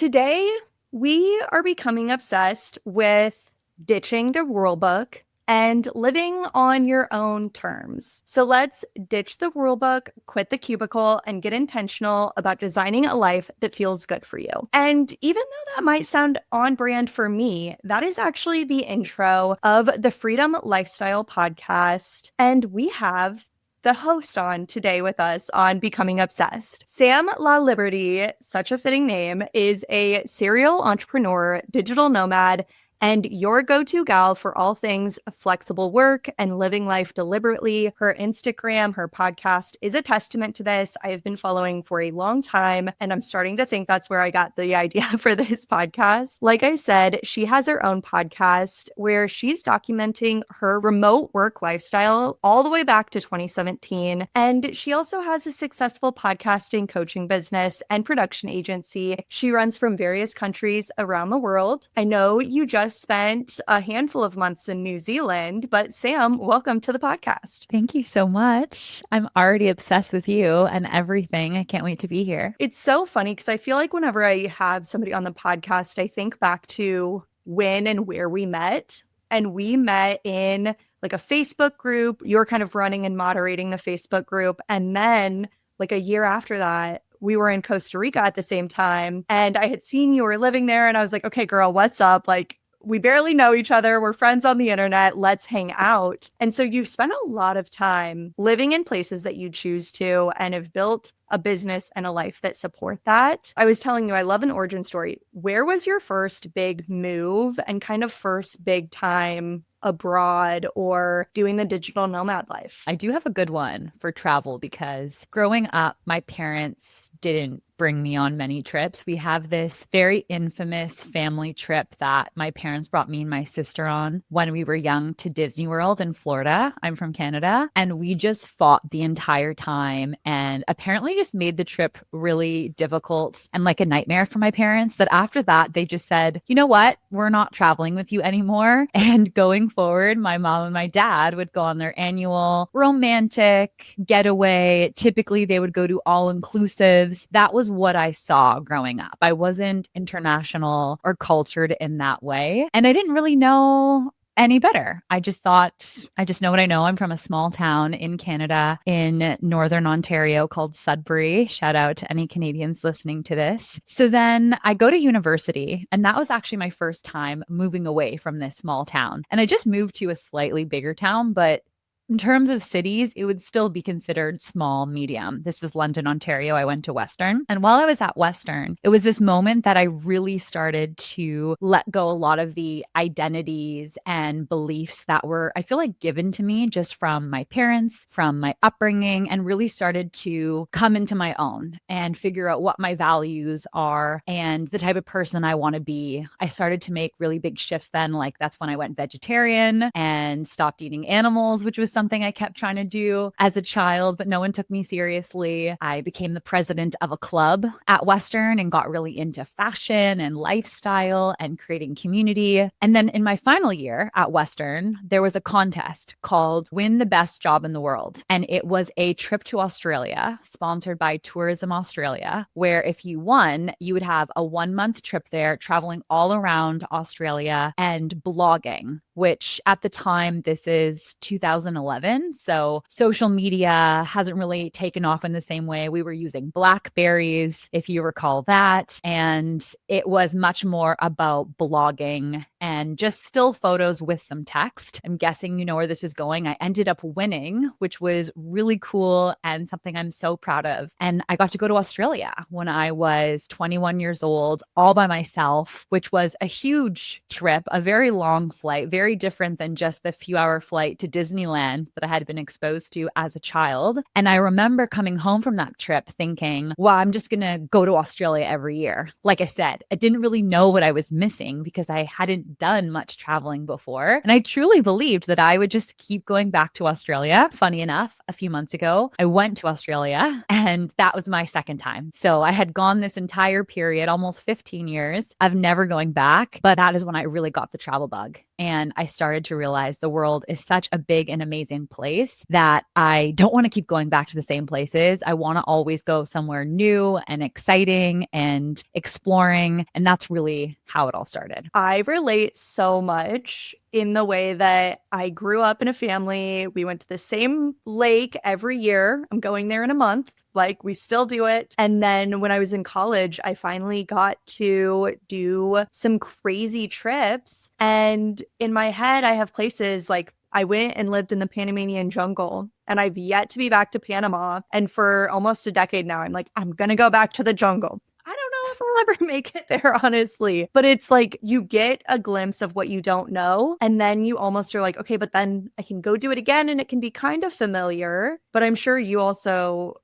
Today, we are becoming obsessed with ditching the rule book and living on your own terms. So let's ditch the rule book, quit the cubicle, and get intentional about designing a life that feels good for you. And even though that might sound on brand for me, that is actually the intro of the Freedom Lifestyle podcast. And we have the host on today with us on Becoming Obsessed. Sam Laliberte, such a fitting name, is a serial entrepreneur, digital nomad, and your go-to gal for all things flexible work and living life deliberately. Her Instagram, her podcast is a testament to this. I have been following for a long time, and I'm starting to think that's where I got the idea for this podcast. Like I said, she has her own podcast where she's documenting her remote work lifestyle all the way back to 2017. And she also has a successful podcasting coaching business and production agency she runs from various countries around the world. I know you just spent a handful of months in New Zealand, but Sam, welcome to the podcast. Thank you so much. I'm already obsessed with you and everything. I can't wait to be here. It's so funny because I feel like whenever I have somebody on the podcast, I think back to when and where we met. And we met in like a Facebook group. You were kind of running and moderating the Facebook group. And then like a year after that, we were in Costa Rica at the same time. And I had seen you were living there. And I was like, okay, girl, what's up? Like, we barely know each other. We're friends on the internet. Let's hang out. And so you've spent a lot of time living in places that you choose to and have built a business and a life that support that. I was telling you, I love an origin story. Where was your first big move and kind of first big time abroad or doing the digital nomad life? I do have a good one for travel because growing up, my parents didn't bring me on many trips. We have this very infamous family trip that my parents brought me and my sister on when we were young to Disney World in Florida. I'm from Canada. And we just fought the entire time and apparently just made the trip really difficult and like a nightmare for my parents, that after that, they just said, you know what? We're not traveling with you anymore. And going forward, my mom and my dad would go on their annual romantic getaway. Typically, they would go to all-inclusives. That was what I saw growing up. I wasn't international or cultured in that way. And I didn't really know any better. I just thought, I just know what I know. I'm from a small town in Canada in Northern Ontario called Sudbury. Shout out to any Canadians listening to this. So then I go to university, and that was actually my first time moving away from this small town. And I just moved to a slightly bigger town, but in terms of cities, it would still be considered small, medium. This was London, Ontario. I went to Western. And while I was at Western, it was this moment that I really started to let go a lot of the identities and beliefs that were, I feel like, given to me just from my parents, from my upbringing, and really started to come into my own and figure out what my values are and the type of person I want to be. I started to make really big shifts then. Like that's when I went vegetarian and stopped eating animals, which was something I kept trying to do as a child, but no one took me seriously. I became the president of a club at Western and got really into fashion and lifestyle and creating community. And then in my final year at Western, there was a contest called Win the Best Job in the World. And it was a trip to Australia sponsored by Tourism Australia, where if you won, you would have a 1-month trip there, traveling all around Australia and blogging, which at the time, this is 2011. So social media hasn't really taken off in the same way. We were using Blackberries, if you recall that. And it was much more about blogging and just still photos with some text. I'm guessing you know where this is going. I ended up winning, which was really cool and something I'm so proud of. And I got to go to Australia when I was 21 years old, all by myself, which was a huge trip, a very long flight, very different than just the few-hour flight to Disneyland that I had been exposed to as a child. And I remember coming home from that trip thinking, wow, I'm just going to go to Australia every year. Like I said, I didn't really know what I was missing because I hadn't done much traveling before. And I truly believed that I would just keep going back to Australia. Funny enough, a few months ago, I went to Australia and that was my second time. So I had gone this entire period, almost 15 years of never going back. But that is when I really got the travel bug. And I started to realize the world is such a big and amazing place that I don't want to keep going back to the same places. I want to always go somewhere new and exciting and exploring. And that's really how it all started. I relate so much in the way that I grew up in a family. We went to the same lake every year. I'm going there in a month. Like, we still do it. And then when I was in college, I finally got to do some crazy trips. And in my head, I have places like I went and lived in the Panamanian jungle, and I've yet to be back to Panama. And for almost a decade now, I'm like, I'm going to go back to the jungle. I don't know if I'll ever make it there, honestly. But it's like you get a glimpse of what you don't know. And then you almost are like, okay, but then I can go do it again and it can be kind of familiar. But I'm sure you also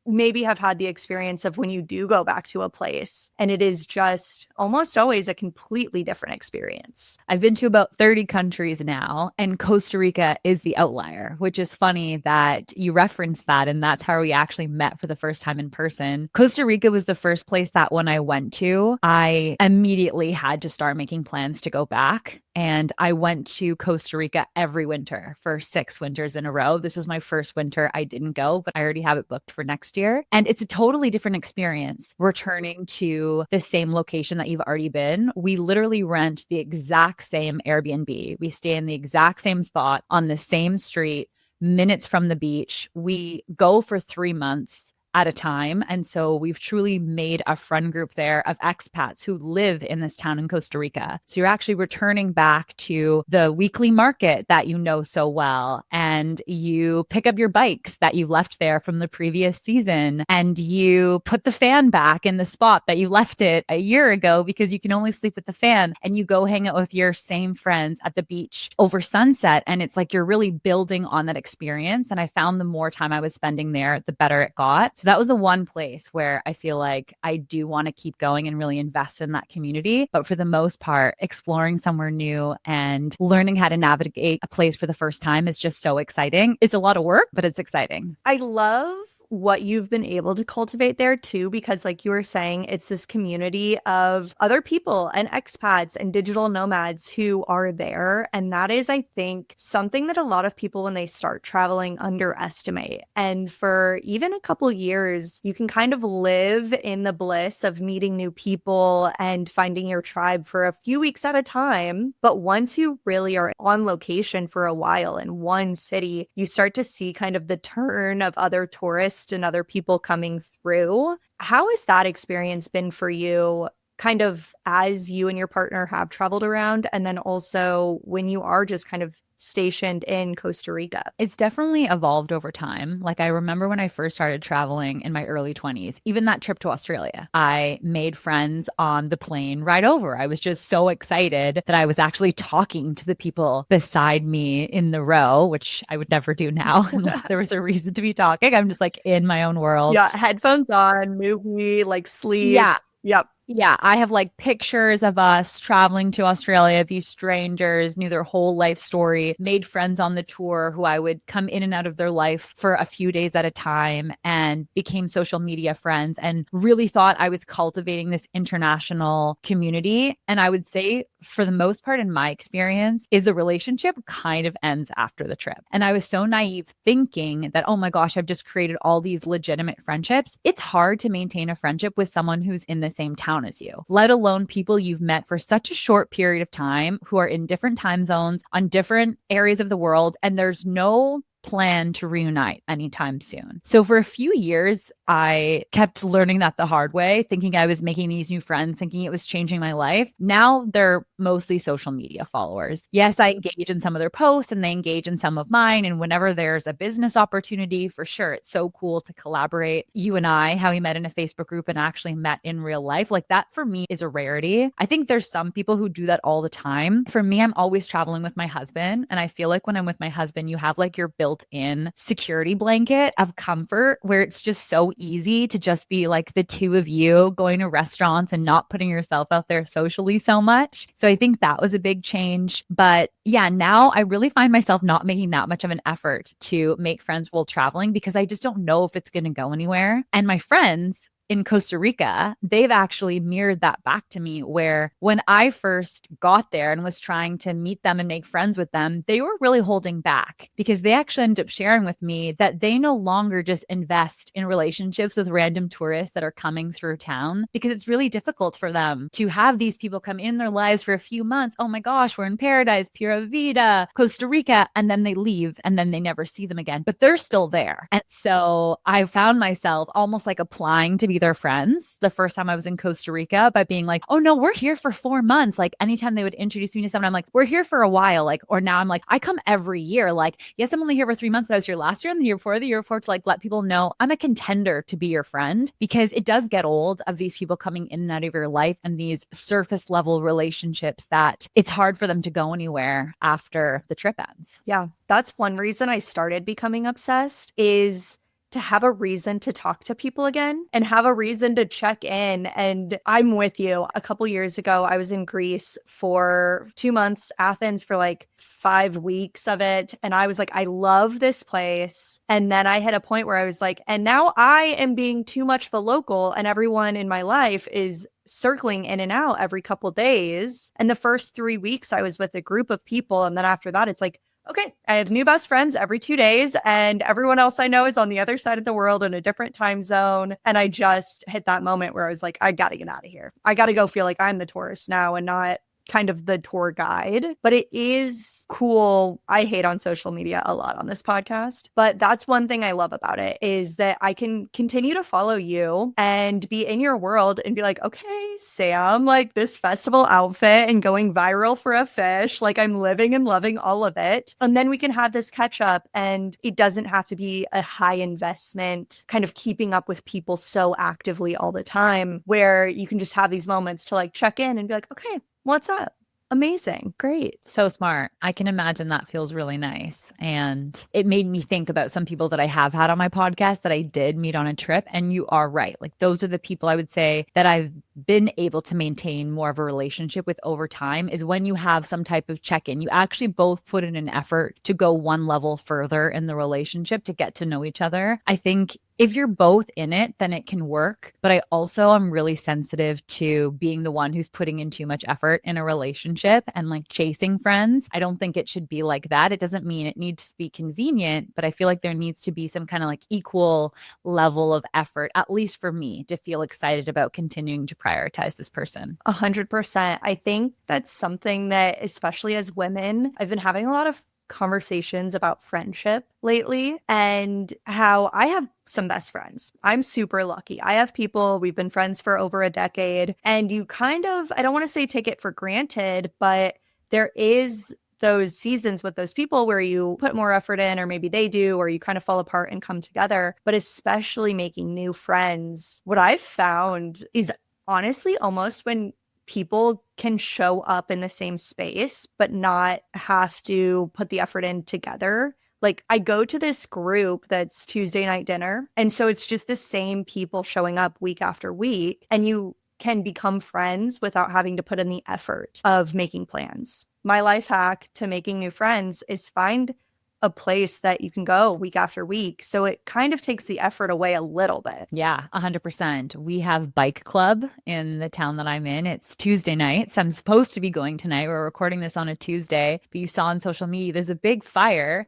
maybe have had the experience of when you do go back to a place and it is just almost always a completely different experience. I've been to about 30 countries now, and Costa Rica is the outlier, which is funny that you referenced that. And that's how we actually met for the first time in person. Costa Rica was the first place that when I went to, I immediately had to start making plans to go back. And I went to Costa Rica every winter for 6 winters in a row. This was my first winter. I didn't go, but I already have it booked for next year. And it's a totally different experience returning to the same location that you've already been. We literally rent the exact same Airbnb. We stay in the exact same spot on the same street, minutes from the beach. We go for 3 months at a time. And so we've truly made a friend group there of expats who live in this town in Costa Rica. So you're actually returning back to the weekly market that you know so well. And you pick up your bikes that you left there from the previous season. And you put the fan back in the spot that you left it a year ago because you can only sleep with the fan. And you go hang out with your same friends at the beach over sunset. And it's like you're really building on that experience. And I found the more time I was spending there, the better it got. So that was the one place where I feel like I do want to keep going and really invest in that community. But for the most part, exploring somewhere new and learning how to navigate a place for the first time is just so exciting. It's a lot of work, but it's exciting. I love what you've been able to cultivate there too, because like you were saying, it's this community of other people and expats and digital nomads who are there. And that is, I think, something that a lot of people when they start traveling underestimate. And for even a couple years, you can kind of live in the bliss of meeting new people and finding your tribe for a few weeks at a time. But once you really are on location for a while in one city, you start to see kind of the turn of other tourists and other people coming through. How has that experience been for you, kind of as you and your partner have traveled around, and then also when you are just kind of stationed in Costa Rica? It's definitely evolved over time. Like, I remember when I first started traveling in my early 20s, even that trip to Australia, I made friends on the plane ride over. I was just so excited that I was actually talking to the people beside me in the row, which I would never do now unless there was a reason to be talking. I'm just like in my own world. Yeah, headphones on, movie, like sleep. Yeah. Yep. Yeah, I have like pictures of us traveling to Australia. These strangers knew their whole life story, made friends on the tour who I would come in and out of their life for a few days at a time, and became social media friends and really thought I was cultivating this international community. And I would say, for the most part, in my experience, is the relationship kind of ends after the trip. And I was so naive thinking that, oh my gosh, I've just created all these legitimate friendships. It's hard to maintain a friendship with someone who's in the same town as you, let alone people you've met for such a short period of time who are in different time zones on different areas of the world. And there's no plan to reunite anytime soon. So for a few years, I kept learning that the hard way, thinking I was making these new friends, thinking it was changing my life. Now they're mostly social media followers. Yes, I engage in some of their posts and they engage in some of mine. And whenever there's a business opportunity, for sure, it's so cool to collaborate. You and I, how we met in a Facebook group and actually met in real life, like that for me is a rarity. I think there's some people who do that all the time. For me, I'm always traveling with my husband. And I feel like when I'm with my husband, you have like your built-in security blanket of comfort where it's just so easy to just be like the two of you going to restaurants and not putting yourself out there socially so much. So I think that was a big change. But yeah, now I really find myself not making that much of an effort to make friends while traveling because I just don't know if it's going to go anywhere. And my friends in Costa Rica, they've actually mirrored that back to me, where when I first got there and was trying to meet them and make friends with them, they were really holding back because they actually ended up sharing with me that they no longer just invest in relationships with random tourists that are coming through town, because it's really difficult for them to have these people come in their lives for a few months. Oh my gosh, we're in paradise, Pura Vida, Costa Rica, and then they leave and then they never see them again, but they're still there. And so I found myself almost like applying to be their friends the first time I was in Costa Rica by being like, oh no, we're here for 4 months. Like anytime they would introduce me to someone, I'm like, we're here for a while. Like, or now I'm like, I come every year. Like, yes, I'm only here for 3 months, but I was here last year and the year before to like let people know I'm a contender to be your friend, because it does get old of these people coming in and out of your life and these surface level relationships that it's hard for them to go anywhere after the trip ends. Yeah, that's one reason I started becoming obsessed, is to have a reason to talk to people again and have a reason to check in. And I'm with you. A couple years ago, I was in Greece for 2 months, Athens for like 5 weeks of it. And I was like, I love this place. And then I hit a point where I was like, and now I am being too much of a local, and everyone in my life is circling in and out every couple days. And the first 3 weeks I was with a group of people. And then after that, it's like, okay, I have new best friends every 2 days, and everyone else I know is on the other side of the world in a different time zone. And I just hit that moment where I was like, I got to get out of here. I got to go feel like I'm the tourist now and not kind of the tour guide. But it is cool. I hate on social media a lot on this podcast, but that's one thing I love about it, is that I can continue to follow you and be in your world and be like, okay, Sam, like this festival outfit and going viral for a fish, like I'm living and loving all of it. And then we can have this catch up, and it doesn't have to be a high investment kind of keeping up with people so actively all the time, where you can just have these moments to like check in and be like, okay, what's up? Amazing. Great. So smart. I can imagine that feels really nice. And it made me think about some people that I have had on my podcast that I did meet on a trip. And you are right. Like those are the people I would say that I've been able to maintain more of a relationship with over time, is when you have some type of check-in. You actually both put in an effort to go one level further in the relationship to get to know each other. I think if you're both in it, then it can work. But I also am really sensitive to being the one who's putting in too much effort in a relationship and like chasing friends. I don't think it should be like that. It doesn't mean it needs to be convenient, but I feel like there needs to be some kind of like equal level of effort, at least for me, to feel excited about continuing to prioritize this person. 100%. I think that's something that, especially as women, I've been having a lot of conversations about friendship lately, and how I have some best friends. I'm super lucky. I have people, we've been friends for over a decade, and you kind of, I don't want to say take it for granted, but there is those seasons with those people where you put more effort in, or maybe they do, or you kind of fall apart and come together. But especially making new friends, what I've found is honestly almost when people can show up in the same space, but not have to put the effort in together. Like I go to this group that's Tuesday night dinner. And so it's just the same people showing up week after week. And you can become friends without having to put in the effort of making plans. My life hack to making new friends is find a place that you can go week after week. So it kind of takes the effort away a little bit. Yeah, 100%. We have bike club in the town that I'm in. It's Tuesday nights. I'm supposed to be going tonight. We're recording this on a Tuesday, but you saw on social media, there's a big fire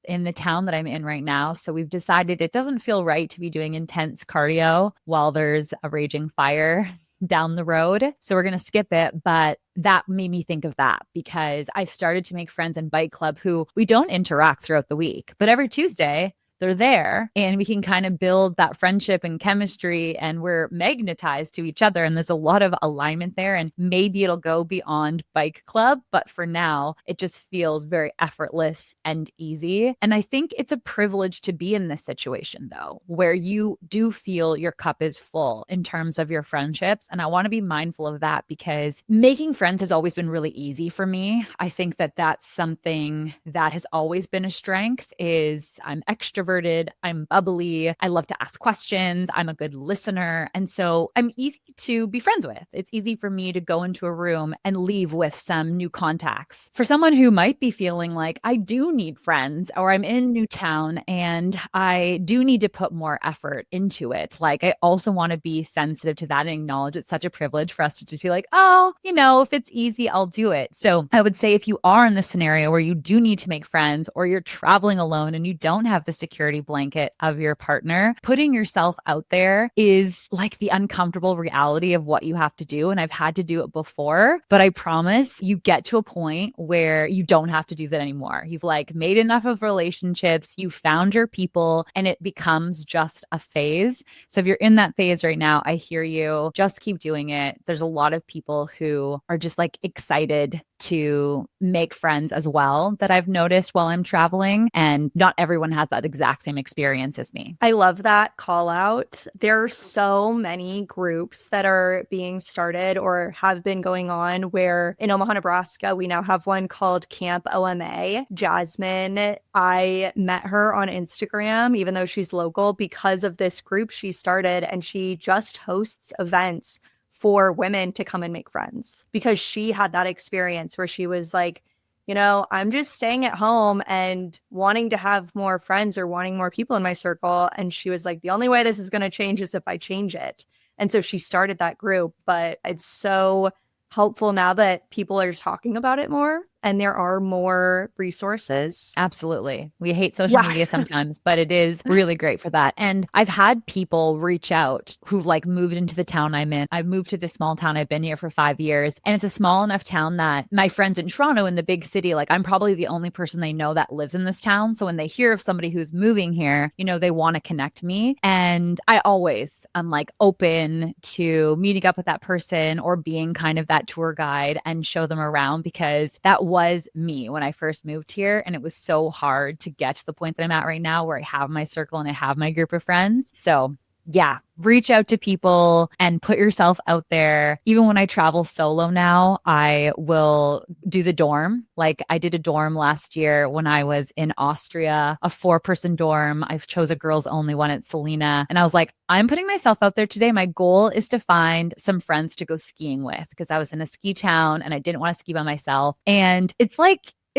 in the town that I'm in right now. So we've decided it doesn't feel right to be doing intense cardio while there's a raging fire down the road. So we're going to skip it. But that made me think of that, because I've started to make friends in bike club who we don't interact throughout the week, but every Tuesday they're there and we can kind of build that friendship and chemistry, and we're magnetized to each other. And there's a lot of alignment there, and maybe it'll go beyond bike club, but for now it just feels very effortless and easy. And I think it's a privilege to be in this situation though, where you do feel your cup is full in terms of your friendships. And I want to be mindful of that, because making friends has always been really easy for me. I think that that's something that has always been a strength, is I'm extroverted extroverted, I'm bubbly, I love to ask questions, I'm a good listener. And so I'm easy to be friends with. It's easy for me to go into a room and leave with some new contacts. For someone who might be feeling like I do need friends or I'm in a new town and I do need to put more effort into it, like I also want to be sensitive to that and acknowledge it's such a privilege for us to just be like, oh, if it's easy, I'll do it. So I would say if you are in the scenario where you do need to make friends or you're traveling alone and you don't have the security blanket of your partner, putting yourself out there is like the uncomfortable reality of what you have to do. And I've had to do it before, but I promise you get to a point where you don't have to do that anymore. You've like made enough of relationships, you found your people, and it becomes just a phase. So if you're in that phase right now, I hear you. Just keep doing it. There's a lot of people who are just like excited to make friends as well that I've noticed while I'm traveling. And not everyone has that exact same experience as me. I love that call out. There are so many groups that are being started or have been going on where in Omaha, Nebraska, we now have one called Camp OMA. Jasmine, I met her on Instagram, even though she's local, because of this group she started, and she just hosts events for women to come and make friends because she had that experience where she was like, I'm just staying at home and wanting to have more friends or wanting more people in my circle. And she was like, the only way this is going to change is if I change it. And so she started that group. But it's so helpful now that people are talking about it more and there are more resources. Absolutely. We hate social media sometimes, but it is really great for that. And I've had people reach out who've like moved into the town I'm in. I've moved to this small town. I've been here for 5 years, and it's a small enough town that my friends in Toronto, in the big city, like I'm probably the only person they know that lives in this town. So when they hear of somebody who's moving here, they want to connect me. And I'm like open to meeting up with that person or being kind of that tour guide and show them around, because that was me when I first moved here. And it was so hard to get to the point that I'm at right now where I have my circle and I have my group of friends. So yeah, reach out to people and put yourself out there. Even when I travel solo now, I will do the dorm. Like I did a dorm last year when I was in Austria, a 4-person dorm. I chose a girls only one at Salina. And I was like, I'm putting myself out there today. My goal is to find some friends to go skiing with, because I was in a ski town and I didn't want to ski by myself. And it's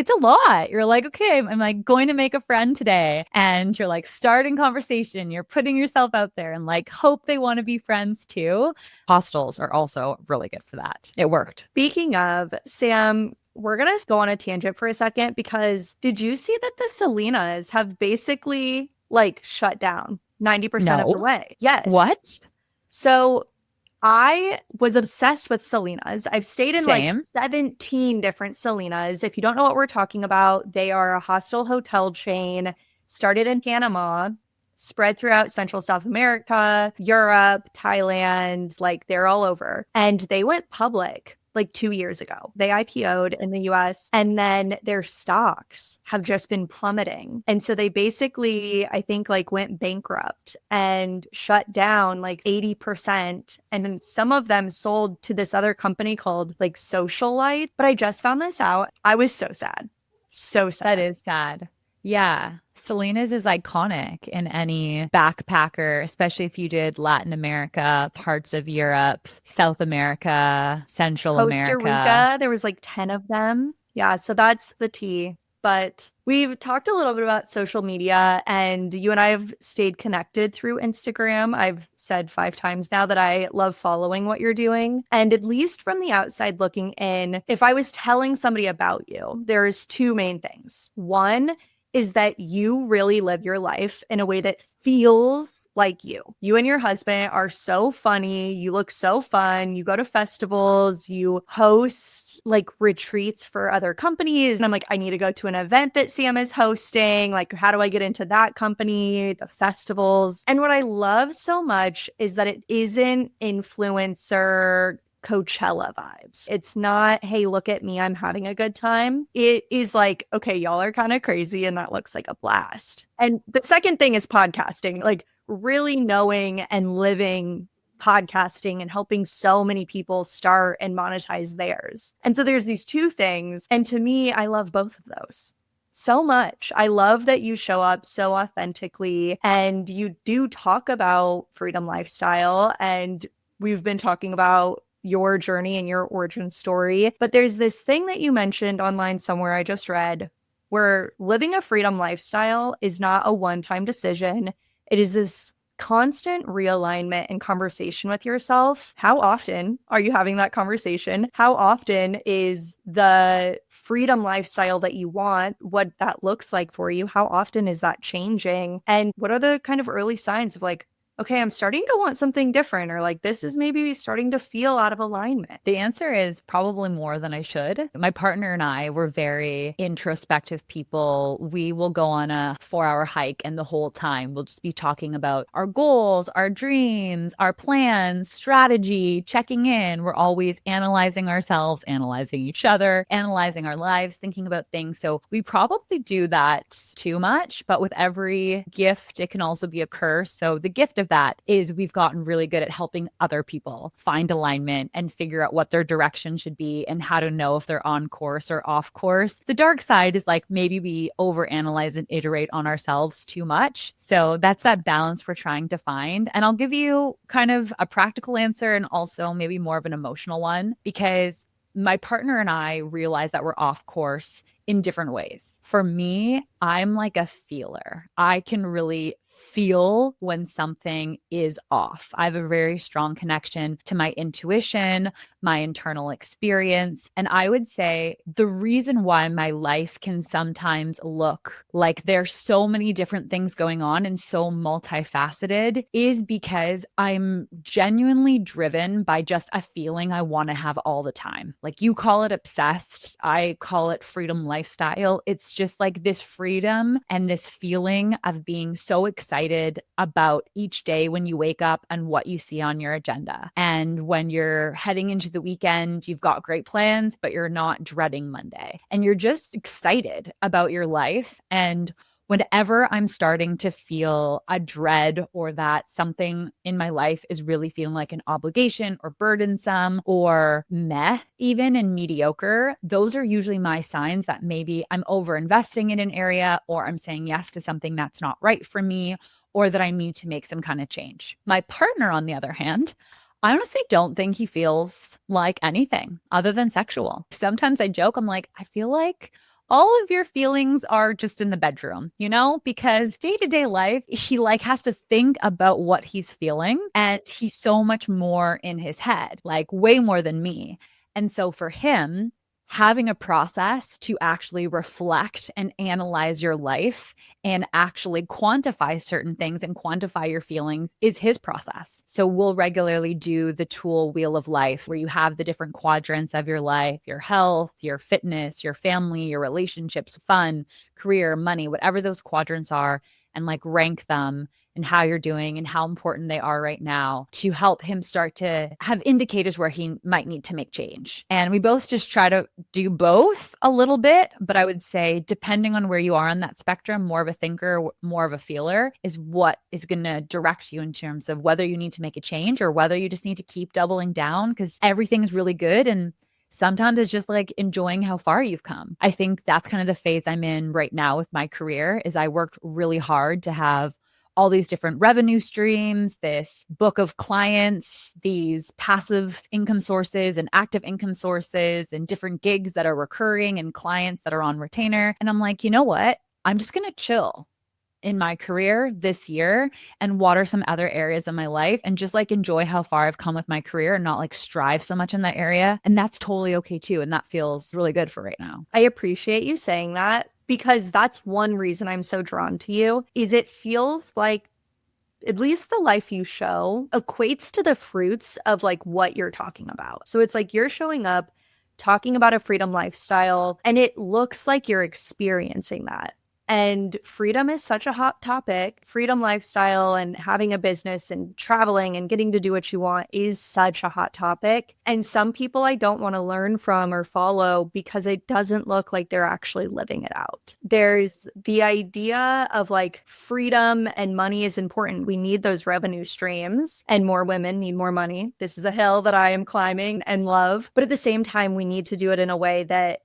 a lot. You're like, okay, I'm like going to make a friend today. And you're like starting conversation. You're putting yourself out there and like hope they want to be friends too. Hostels are also really good for that. It worked. Speaking of, Sam, we're going to go on a tangent for a second, because did you see that the Salinas have basically like shut down 90% of the way? Yes. What? So I was obsessed with Salinas. I've stayed in Same. like 17 different Salinas. If you don't know what we're talking about, they are a hostel hotel chain, started in Panama, spread throughout Central South America, Europe, Thailand, like they're all over. And they went public like 2 years ago. They IPO'd in the US, and then their stocks have just been plummeting. And so they basically, I think, like went bankrupt and shut down like 80%. And then some of them sold to this other company called like Socialite. But I just found this out. I was so sad. So sad. That is sad. Yeah. Salinas is iconic in any backpacker, especially if you did Latin America, parts of Europe, South America, Central America. Costa Rica, there was like 10 of them. Yeah, so that's the tea. But we've talked a little bit about social media, and you and I have stayed connected through Instagram. I've said 5 times now that I love following what you're doing. And at least from the outside looking in, if I was telling somebody about you, there's 2 main things. One is that you really live your life in a way that feels like you. You and your husband are so funny. You look so fun. You go to festivals. You host like retreats for other companies. And I'm like, I need to go to an event that Sam is hosting. Like, how do I get into that company, the festivals? And what I love so much is that it isn't influencer Coachella vibes. It's not, hey, look at me, I'm having a good time. It is like, okay, y'all are kind of crazy and that looks like a blast. And the second thing is podcasting, like really knowing and living podcasting and helping so many people start and monetize theirs. And so there's these 2 things. And to me, I love both of those. so much. I love that you show up so authentically and you do talk about freedom lifestyle. And we've been talking about your journey and your origin story. But there's this thing that you mentioned online somewhere I just read where living a freedom lifestyle is not a one-time decision. It is this constant realignment and conversation with yourself. How often are you having that conversation? How often is the freedom lifestyle that you want, what that looks like for you? How often is that changing? And what are the kind of early signs of like, okay, I'm starting to want something different, or like this is maybe starting to feel out of alignment? The answer is probably more than I should. My partner and I were very introspective people. We will go on a 4-hour hike, and the whole time we'll just be talking about our goals, our dreams, our plans, strategy, checking in. We're always analyzing ourselves, analyzing each other, analyzing our lives, thinking about things. So we probably do that too much, but with every gift, it can also be a curse. So the gift of that is we've gotten really good at helping other people find alignment and figure out what their direction should be and how to know if they're on course or off course. The dark side is like maybe we overanalyze and iterate on ourselves too much. So that's that balance we're trying to find. And I'll give you kind of a practical answer and also maybe more of an emotional one, because my partner and I realize that we're off course in different ways. For me, I'm like a feeler. I can really feel when something is off. I have a very strong connection to my intuition, my internal experience. And I would say the reason why my life can sometimes look like there's so many different things going on and so multifaceted is because I'm genuinely driven by just a feeling I want to have all the time. Like you call it obsessed, I call it freedom lifestyle. It's just like this freedom and this feeling of being so excited about each day when you wake up and what you see on your agenda. And when you're heading into the weekend, you've got great plans, but you're not dreading Monday. And you're just excited about your life. And whenever I'm starting to feel a dread or that something in my life is really feeling like an obligation or burdensome or meh, even and mediocre, those are usually my signs that maybe I'm over investing in an area or I'm saying yes to something that's not right for me or that I need to make some kind of change. My partner, on the other hand, I honestly don't think he feels like anything other than sexual. Sometimes I joke, I'm like, I feel like all of your feelings are just in the bedroom, you know, because day-to-day life, he like has to think about what he's feeling and he's so much more in his head, like way more than me. And so for him, having a process to actually reflect and analyze your life and actually quantify certain things and quantify your feelings is his process. So we'll regularly do the tool wheel of life where you have the different quadrants of your life, your health, your fitness, your family, your relationships, fun, career, money, whatever those quadrants are, and like rank them and how you're doing and how important they are right now to help him start to have indicators where he might need to make change. And we both just try to do both a little bit, but I would say depending on where you are on that spectrum, more of a thinker, more of a feeler is what is going to direct you in terms of whether you need to make a change or whether you just need to keep doubling down because everything's really good. And sometimes it's just like enjoying how far you've come. I think that's kind of the phase I'm in right now with my career is I worked really hard to have all these different revenue streams, this book of clients, these passive income sources and active income sources and different gigs that are recurring and clients that are on retainer. And I'm like, you know what? I'm just going to chill in my career this year and water some other areas of my life and just like enjoy how far I've come with my career and not like strive so much in that area. And that's totally okay too. And that feels really good for right now. I appreciate you saying that because that's one reason I'm so drawn to you is it feels like at least the life you show equates to the fruits of like what you're talking about. So it's like you're showing up talking about a freedom lifestyle and it looks like you're experiencing that. And freedom is such a hot topic. Freedom lifestyle and having a business and traveling and getting to do what you want is such a hot topic. And some people I don't want to learn from or follow because it doesn't look like they're actually living it out. There's the idea of like freedom and money is important. We need those revenue streams and more women need more money. This is a hill that I am climbing and love. But at the same time, we need to do it in a way that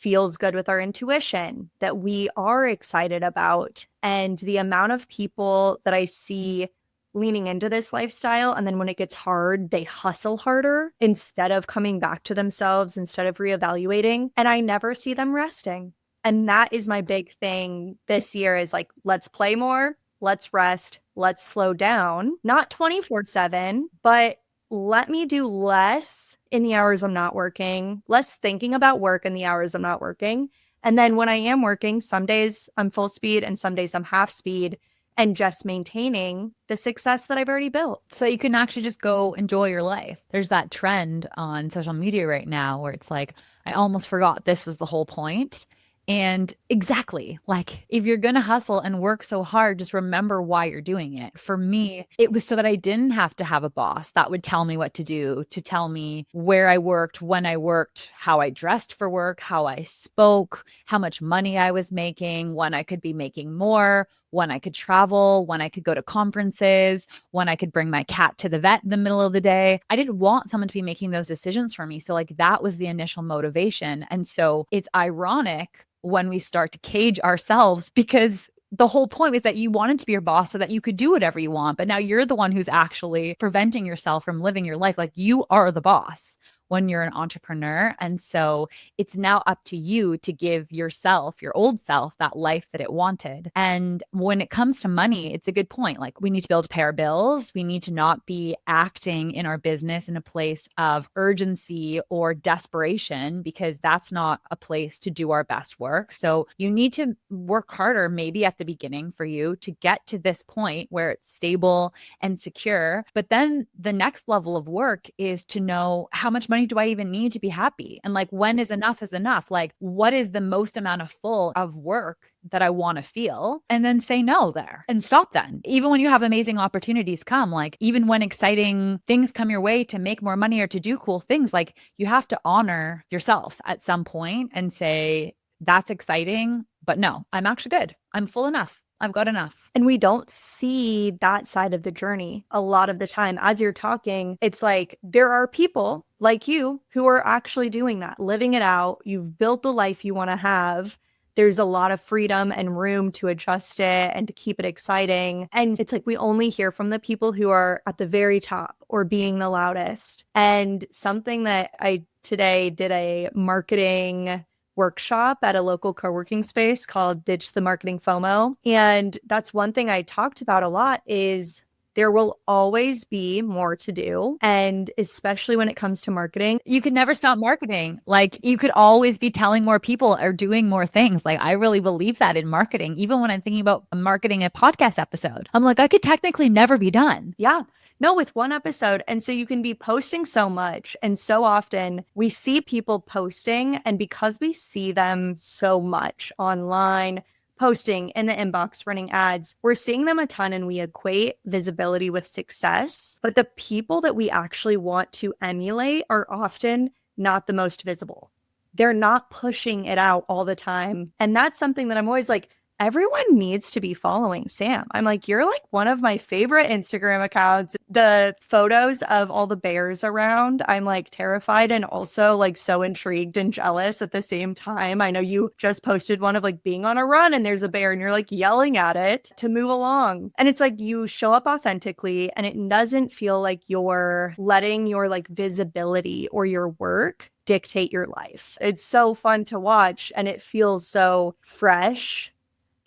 feels good with our intuition, that we are excited about. And the amount of people that I see leaning into this lifestyle, and then when it gets hard, they hustle harder instead of coming back to themselves, instead of reevaluating. And I never see them resting. And that is my big thing this year is like, let's play more, let's rest, let's slow down, not 24/7, but let me do less in the hours I'm not working, less thinking about work in the hours I'm not working. And then when I am working, some days I'm full speed and some days I'm half speed, and just maintaining the success that I've already built. So you can actually just go enjoy your life. There's that trend on social media right now where it's like, I almost forgot this was the whole point. And exactly, like if you're going to hustle and work so hard, just remember why you're doing it. For me, it was so that I didn't have to have a boss that would tell me what to do, to tell me where I worked, when I worked, how I dressed for work, how I spoke, how much money I was making, when I could be making more, when I could travel, when I could go to conferences, when I could bring my cat to the vet in the middle of the day. I didn't want someone to be making those decisions for me. So like that was the initial motivation. And so it's ironic when we start to cage ourselves, because the whole point was that you wanted to be your boss so that you could do whatever you want. But now you're the one who's actually preventing yourself from living your life. Like you are the boss when you're an entrepreneur. And so it's now up to you to give yourself, your old self, that life that it wanted. And when it comes to money, it's a good point. Like we need to be able to pay our bills. We need to not be acting in our business in a place of urgency or desperation, because that's not a place to do our best work. So you need to work harder maybe at the beginning for you to get to this point where it's stable and secure. But then the next level of work is to know how much money do I even need to be happy? And like, when is enough is enough? Like, what is the most amount of full of work that I want to feel? And then say no there and stop then. Even when you have amazing opportunities come, like even when exciting things come your way to make more money or to do cool things, like you have to honor yourself at some point and say, that's exciting, but no, I'm actually good. I'm full enough. I've got enough. And we don't see that side of the journey a lot of the time. As you're talking, it's like there are people like you who are actually doing that, living it out. You've built the life you want to have. There's a lot of freedom and room to adjust it and to keep it exciting. And it's like we only hear from the people who are at the very top or being the loudest. And something that I today did a marketing workshop at a local co-working space called Ditch the Marketing FOMO. And that's one thing I talked about a lot is there will always be more to do. And especially when it comes to marketing, you could never stop marketing. Like you could always be telling more people or doing more things. Like I really believe that in marketing. Even when I'm thinking about marketing a podcast episode, I'm like, I could technically never be done. Yeah. No, with one episode. And so you can be posting so much. And so often we see people posting, and because we see them so much online, posting in the inbox, running ads, we're seeing them a ton and we equate visibility with success. But the people that we actually want to emulate are often not the most visible. They're not pushing it out all the time. And that's something that I'm always like, everyone needs to be following Sam. I'm like, you're like one of my favorite Instagram accounts. The photos of all the bears around, I'm like terrified and also like so intrigued and jealous at the same time. I know you just posted one of like being on a run and there's a bear and you're like yelling at it to move along. And it's like you show up authentically and it doesn't feel like you're letting your like visibility or your work dictate your life. It's so fun to watch and it feels so fresh.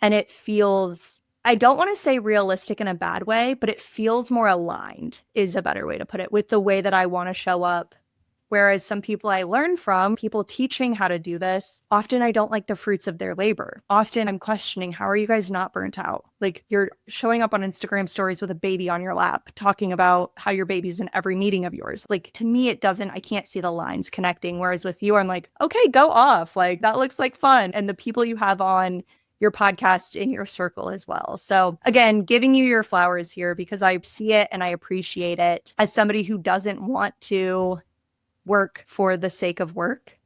And it feels, I don't want to say realistic in a bad way, but it feels more aligned is a better way to put it, with the way that I want to show up. Whereas some people I learn from, people teaching how to do this, often I don't like the fruits of their labor. Often I'm questioning, how are you guys not burnt out? Like you're showing up on Instagram stories with a baby on your lap, talking about how your baby's in every meeting of yours. Like to me, it doesn't, I can't see the lines connecting. Whereas with you, I'm like, okay, go off. Like that looks like fun. And the people you have on your podcast in your circle as well. So again, giving you your flowers here because I see it and I appreciate it as somebody who doesn't want to work for the sake of work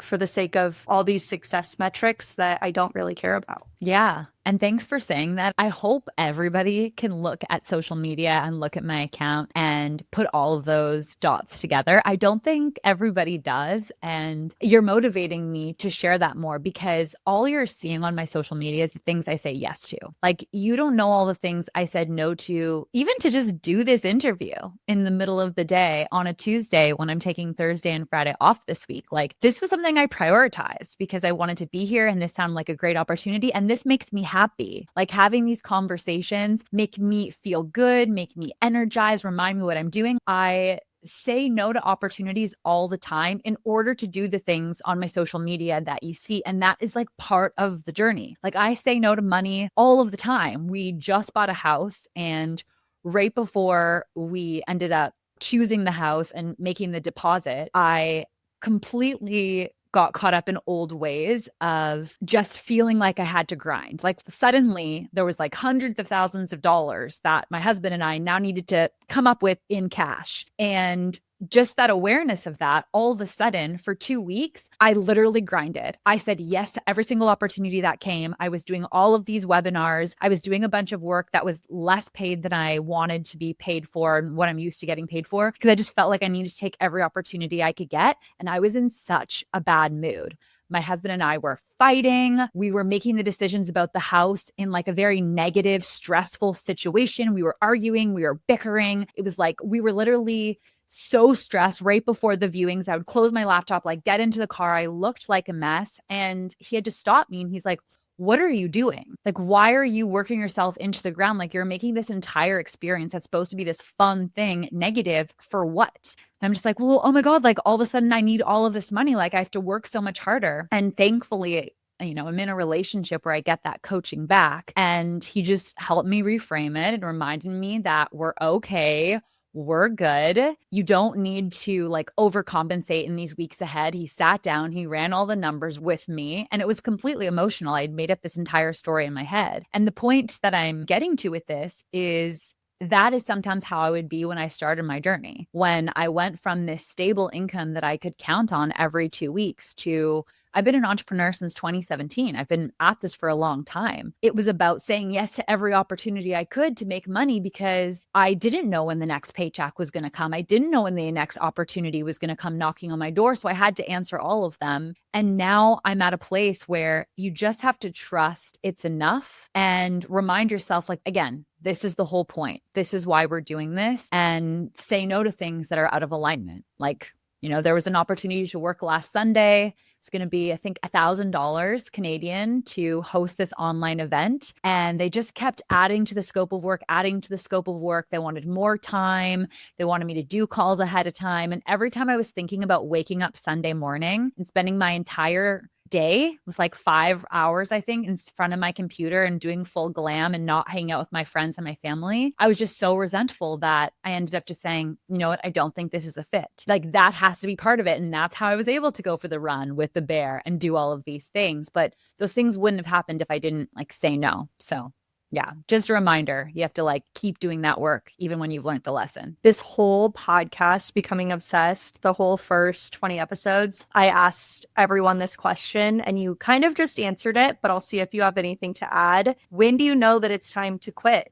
for the sake of all these success metrics that I don't really care about. Yeah. And thanks for saying that. I hope everybody can look at social media and look at my account and put all of those dots together. I don't think everybody does. And you're motivating me to share that more because all you're seeing on my social media is the things I say yes to. Like, you don't know all the things I said no to, even to just do this interview in the middle of the day on a Tuesday when I'm taking Thursday and Friday off this week. Like, this was something I prioritized because I wanted to be here and this sounded like a great opportunity. And this makes me happy. Like, having these conversations make me feel good, make me energized, remind me what I'm doing. I say no to opportunities all the time in order to do the things on my social media that you see. And that is like part of the journey. Like, I say no to money all of the time. We just bought a house, and right before we ended up choosing the house and making the deposit, I completely got caught up in old ways of just feeling like I had to grind. Like, suddenly there was like hundreds of thousands of dollars that my husband and I now needed to come up with in cash. And just that awareness of that, all of a sudden for 2 weeks, I literally grinded. I said yes to every single opportunity that came. I was doing all of these webinars. I was doing a bunch of work that was less paid than I wanted to be paid for and what I'm used to getting paid for, because I just felt like I needed to take every opportunity I could get. And I was in such a bad mood. My husband and I were fighting. We were making the decisions about the house in like a very negative, stressful situation. We were arguing, we were bickering. It was like we were literally so stressed right before the viewings. I would close my laptop, like get into the car. I looked like a mess, and he had to stop me. And he's like, what are you doing? Like, why are you working yourself into the ground? Like, you're making this entire experience that's supposed to be this fun thing negative for what? And I'm just like, well, oh my God, like all of a sudden I need all of this money. Like, I have to work so much harder. And thankfully, I'm in a relationship where I get that coaching back, and he just helped me reframe it and reminded me that we're okay. We're good. You don't need to like overcompensate in these weeks ahead. He sat down, he ran all the numbers with me, and it was completely emotional. I'd made up this entire story in my head. And the point that I'm getting to with this is that is sometimes how I would be when I started my journey. When I went from this stable income that I could count on every 2 weeks to I've been an entrepreneur since 2017. I've been at this for a long time. It was about saying yes to every opportunity I could to make money because I didn't know when the next paycheck was going to come. I didn't know when the next opportunity was going to come knocking on my door. So I had to answer all of them. And now I'm at a place where you just have to trust it's enough and remind yourself, like, again, this is the whole point. This is why we're doing this, and say no to things that are out of alignment. Like, there was an opportunity to work last Sunday. It's going to be, I think, $1,000 Canadian to host this online event. And they just kept adding to the scope of work, adding to the scope of work. They wanted more time. They wanted me to do calls ahead of time. And every time I was thinking about waking up Sunday morning and spending my entire day was like 5 hours, I think, in front of my computer and doing full glam and not hanging out with my friends and my family, I was just so resentful that I ended up just saying, you know what, I don't think this is a fit. Like, that has to be part of it. And that's how I was able to go for the run with the bear and do all of these things. But those things wouldn't have happened if I didn't like say no. So yeah, just a reminder, you have to like keep doing that work even when you've learned the lesson. This whole podcast, Becoming Obsessed, the whole first 20 episodes, I asked everyone this question and you kind of just answered it, but I'll see if you have anything to add. When do you know that it's time to quit?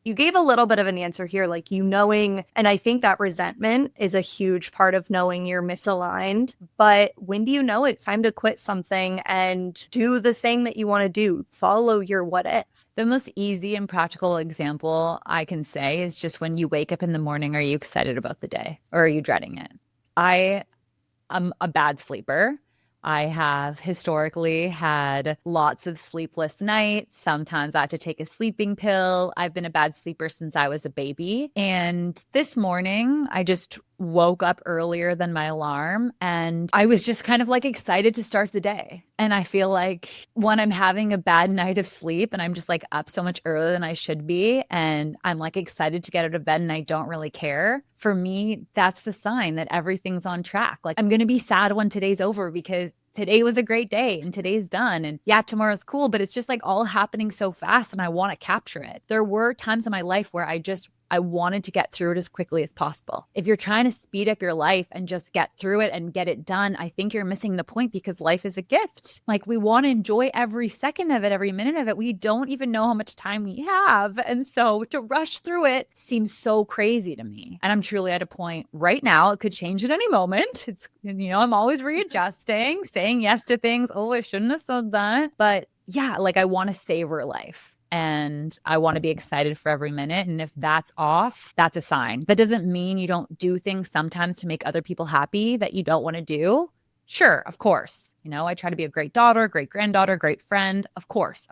You gave a little bit of an answer here, like you knowing, and I think that resentment is a huge part of knowing you're misaligned. But when do you know it's time to quit something and do the thing that you want to do? Follow your what if. The most easy and practical example I can say is just when you wake up in the morning, are you excited about the day or are you dreading it? I am a bad sleeper. I have historically had lots of sleepless nights. Sometimes I have to take a sleeping pill. I've been a bad sleeper since I was a baby. And this morning, I just woke up earlier than my alarm and I was just kind of like excited to start the day. And I feel like when I'm having a bad night of sleep and I'm just like up so much earlier than I should be and I'm like excited to get out of bed and I don't really care, for me, that's the sign that everything's on track. Like, I'm going to be sad when today's over because today was a great day and today's done. And yeah, tomorrow's cool, but it's just like all happening so fast and I want to capture it. There were times in my life where I I wanted to get through it as quickly as possible. If you're trying to speed up your life and just get through it and get it done, I think you're missing the point, because life is a gift. Like, we want to enjoy every second of it, every minute of it. We don't even know how much time we have. And so to rush through it seems so crazy to me. And I'm truly at a point right now, it could change at any moment. It's, I'm always readjusting, saying yes to things. Oh, I shouldn't have said that. But yeah, like, I want to savor life. And I want to be excited for every minute. And if that's off, that's a sign. That doesn't mean you don't do things sometimes to make other people happy that you don't want to do. Sure, of course. I try to be a great daughter, great granddaughter, great friend. Of course.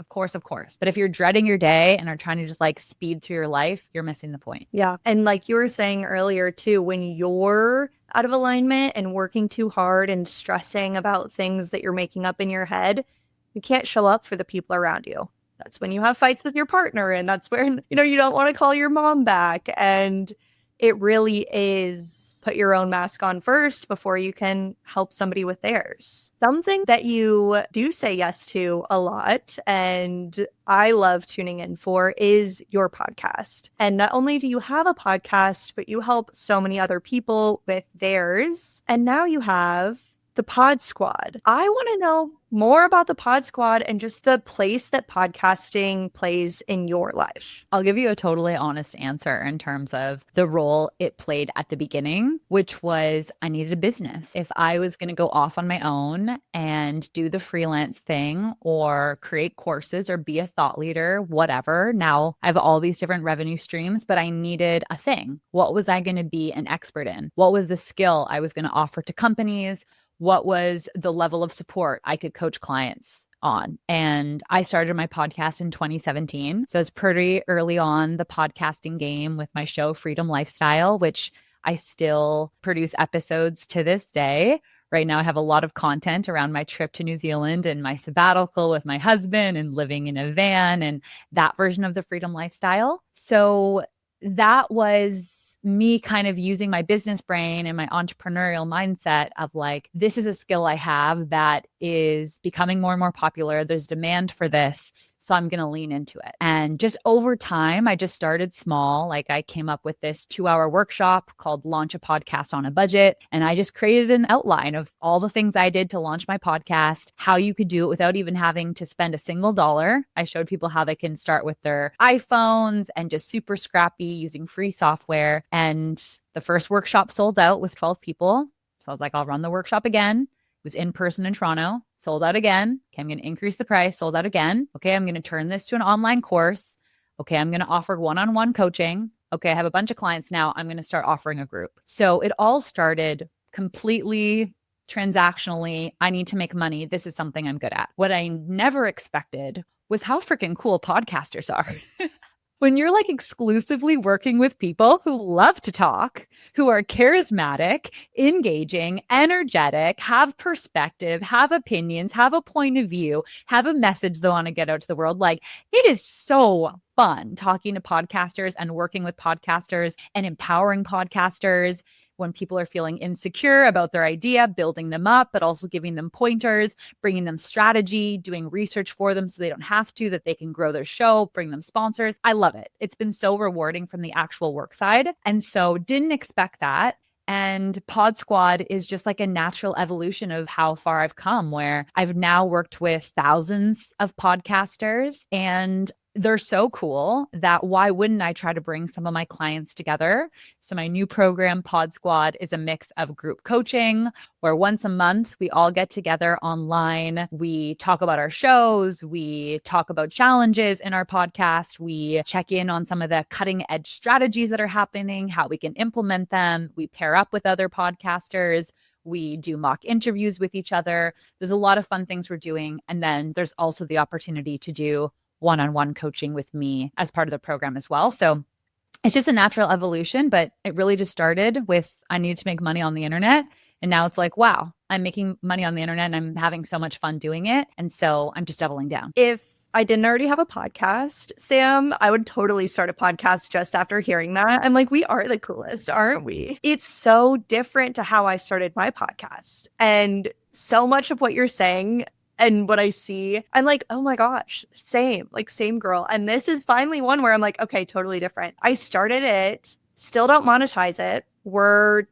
But if you're dreading your day and are trying to just like speed through your life, you're missing the point. Yeah. And like you were saying earlier too, when you're out of alignment and working too hard and stressing about things that you're making up in your head, you can't show up for the people around you. That's when you have fights with your partner, and that's when, you don't want to call your mom back. And it really is put your own mask on first before you can help somebody with theirs. Something that you do say yes to a lot, and I love tuning in for, is your podcast. And not only do you have a podcast, but you help so many other people with theirs. And now you have the Pod Squad. I want to know more about the Pod Squad and just the place that podcasting plays in your life. I'll give you a totally honest answer in terms of the role it played at the beginning, which was I needed a business. If I was going to go off on my own and do the freelance thing or create courses or be a thought leader, whatever, now I have all these different revenue streams, but I needed a thing. What was I going to be an expert in? What was the skill I was going to offer to companies? What was the level of support I could coach clients on? And I started my podcast in 2017. So it's pretty early on the podcasting game with my show Freedom Lifestyle, which I still produce episodes to this day. Right now, I have a lot of content around my trip to New Zealand and my sabbatical with my husband and living in a van and that version of the Freedom Lifestyle. So that was me kind of using my business brain and my entrepreneurial mindset of like, this is a skill I have that is becoming more and more popular. There's demand for this. So I'm going to lean into it. And just over time, I just started small. Like, I came up with this 2-hour workshop called Launch a Podcast on a Budget. And I just created an outline of all the things I did to launch my podcast, how you could do it without even having to spend a single dollar. I showed people how they can start with their iPhones and just super scrappy using free software. And the first workshop sold out with 12 people. So I was like, I'll run the workshop again. It was in person in Toronto, sold out again. Okay, I'm going to increase the price, sold out again. Okay, I'm going to turn this to an online course. Okay, I'm going to offer one-on-one coaching. Okay, I have a bunch of clients now. I'm going to start offering a group. So it all started completely transactionally. I need to make money. This is something I'm good at. What I never expected was how freaking cool podcasters are. When you're like exclusively working with people who love to talk, who are charismatic, engaging, energetic, have perspective, have opinions, have a point of view, have a message they want to get out to the world, like, it is so fun talking to podcasters and working with podcasters and empowering podcasters. When people are feeling insecure about their idea, building them up, but also giving them pointers, bringing them strategy, doing research for them so they don't have to, that they can grow their show, bring them sponsors. I love it. It's been so rewarding from the actual work side. And so didn't expect that. And Pod Squad is just like a natural evolution of how far I've come, where I've now worked with thousands of podcasters, and they're so cool that why wouldn't I try to bring some of my clients together? So my new program, Pod Squad, is a mix of group coaching, where once a month we all get together online. We talk about our shows. We talk about challenges in our podcast. We check in on some of the cutting edge strategies that are happening, how we can implement them. We pair up with other podcasters. We do mock interviews with each other. There's a lot of fun things we're doing. And then there's also the opportunity to do one-on-one coaching with me as part of the program as well. So it's just a natural evolution, but it really just started with, I needed to make money on the internet. And now it's like, wow, I'm making money on the internet and I'm having so much fun doing it. And so I'm just doubling down. If I didn't already have a podcast, Sam, I would totally start a podcast just after hearing that. I'm like, we are the coolest, aren't we? It's so different to how I started my podcast. And so much of what you're saying And what I see, I'm like, oh my gosh, same, like same girl. And this is finally one where I'm like, okay, totally different. I started it, still don't monetize it. We're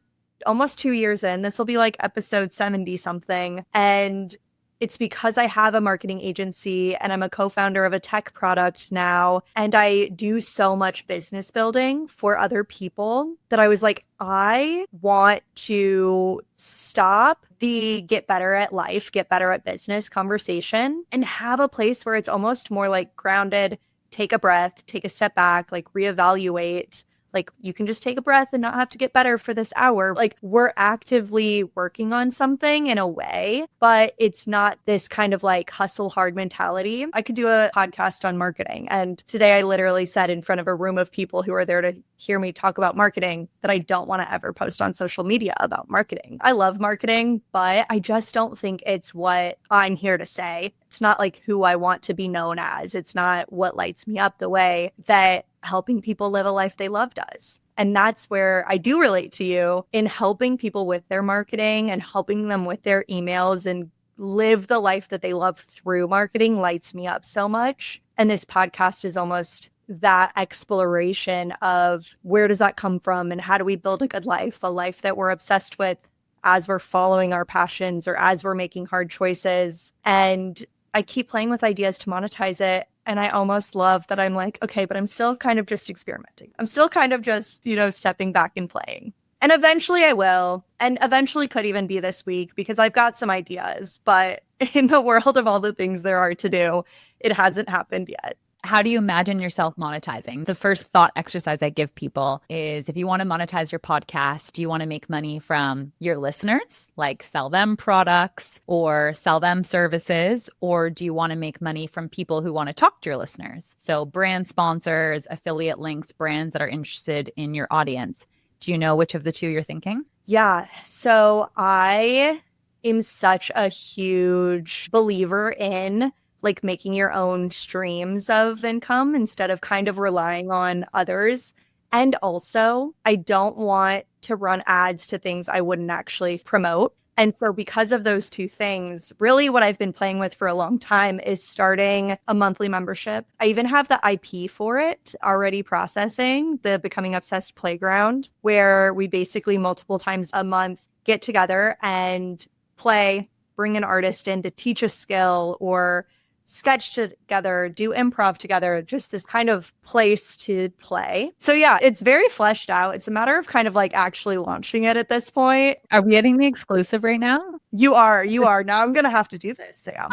almost 2 years in. This will be like episode 70 something. And it's because I have a marketing agency and I'm a co-founder of a tech product now. And I do so much business building for other people that I was like, I want to stop the get better at life, get better at business conversation and have a place where it's almost more like grounded, take a breath, take a step back, like reevaluate. Like you can just take a breath and not have to get better for this hour. Like we're actively working on something in a way, but it's not this kind of like hustle hard mentality. I could do a podcast on marketing. And today I literally said in front of a room of people who are there to hear me talk about marketing that I don't want to ever post on social media about marketing. I love marketing, but I just don't think it's what I'm here to say. It's not like who I want to be known as. It's not what lights me up the way that helping people live a life they love does. And that's where I do relate to you in helping people with their marketing and helping them with their emails and live the life that they love through marketing lights me up so much. And this podcast is almost that exploration of where does that come from and how do we build a good life, a life that we're obsessed with as we're following our passions or as we're making hard choices. And I keep playing with ideas to monetize it. And I almost love that I'm like, okay, but I'm still kind of just experimenting. I'm still kind of just, stepping back and playing. And eventually I will. And eventually could even be this week because I've got some ideas. But in the world of all the things there are to do, it hasn't happened yet. How do you imagine yourself monetizing? The first thought exercise I give people is if you want to monetize your podcast, do you want to make money from your listeners, like sell them products or sell them services? Or do you want to make money from people who want to talk to your listeners? So brand sponsors, affiliate links, brands that are interested in your audience. Do you know which of the two you're thinking? Yeah. So I am such a huge believer in like making your own streams of income instead of kind of relying on others. And also, I don't want to run ads to things I wouldn't actually promote. And so because of those two things, really what I've been playing with for a long time is starting a monthly membership. I even have the IP for it already processing, the Becoming Obsessed Playground, where we basically multiple times a month get together and play, bring an artist in to teach a skill or sketch together, do improv together, just this kind of place to play. So yeah, it's very fleshed out. It's a matter of kind of like actually launching it at this point. Are we getting the exclusive right now? You are. Now I'm going to have to do this, Sam.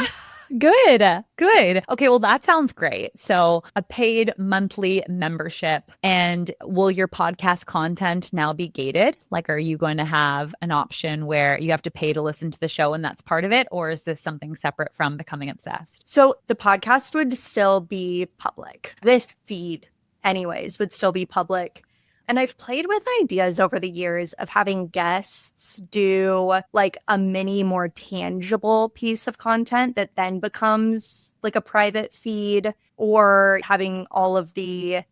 Good. Okay, well, that sounds great. So a paid monthly membership. And will your podcast content now be gated? Like, are you going to have an option where you have to pay to listen to the show and that's part of it? Or is this something separate from Becoming Obsessed? So the podcast would still be public. This feed, anyways, would still be public. And I've played with ideas over the years of having guests do like a mini, more tangible piece of content that then becomes like a private feed, or having all of the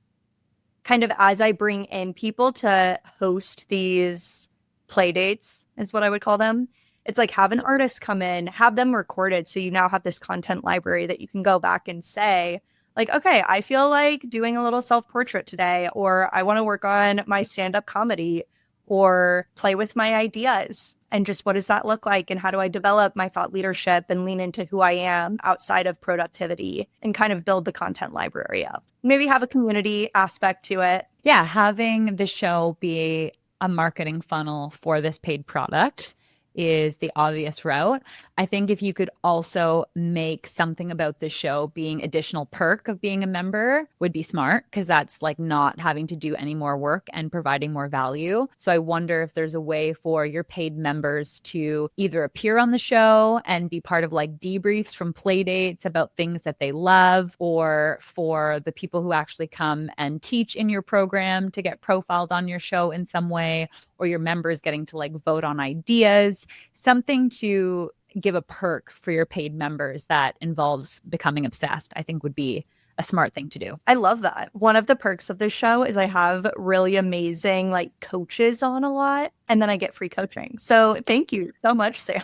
kind of as I bring in people to host these play dates is what I would call them. It's like have an artist come in, have them recorded. So you now have this content library that you can go back and say, like, okay, I feel like doing a little self-portrait today, or I want to work on my stand-up comedy or play with my ideas. And just what does that look like? And how do I develop my thought leadership and lean into who I am outside of productivity and kind of build the content library up? Maybe have a community aspect to it. Yeah, having the show be a marketing funnel for this paid product is the obvious route. I think if you could also make something about the show being additional perk of being a member would be smart, because that's like not having to do any more work and providing more value. So I wonder if there's a way for your paid members to either appear on the show and be part of like debriefs from play dates about things that they love, or for the people who actually come and teach in your program to get profiled on your show in some way, or your members getting to like vote on ideas, something to give a perk for your paid members that involves becoming obsessed, I think would be a smart thing to do. I love that. One of the perks of this show is I have really amazing like coaches on a lot, and then I get free coaching. So thank you so much, Sam.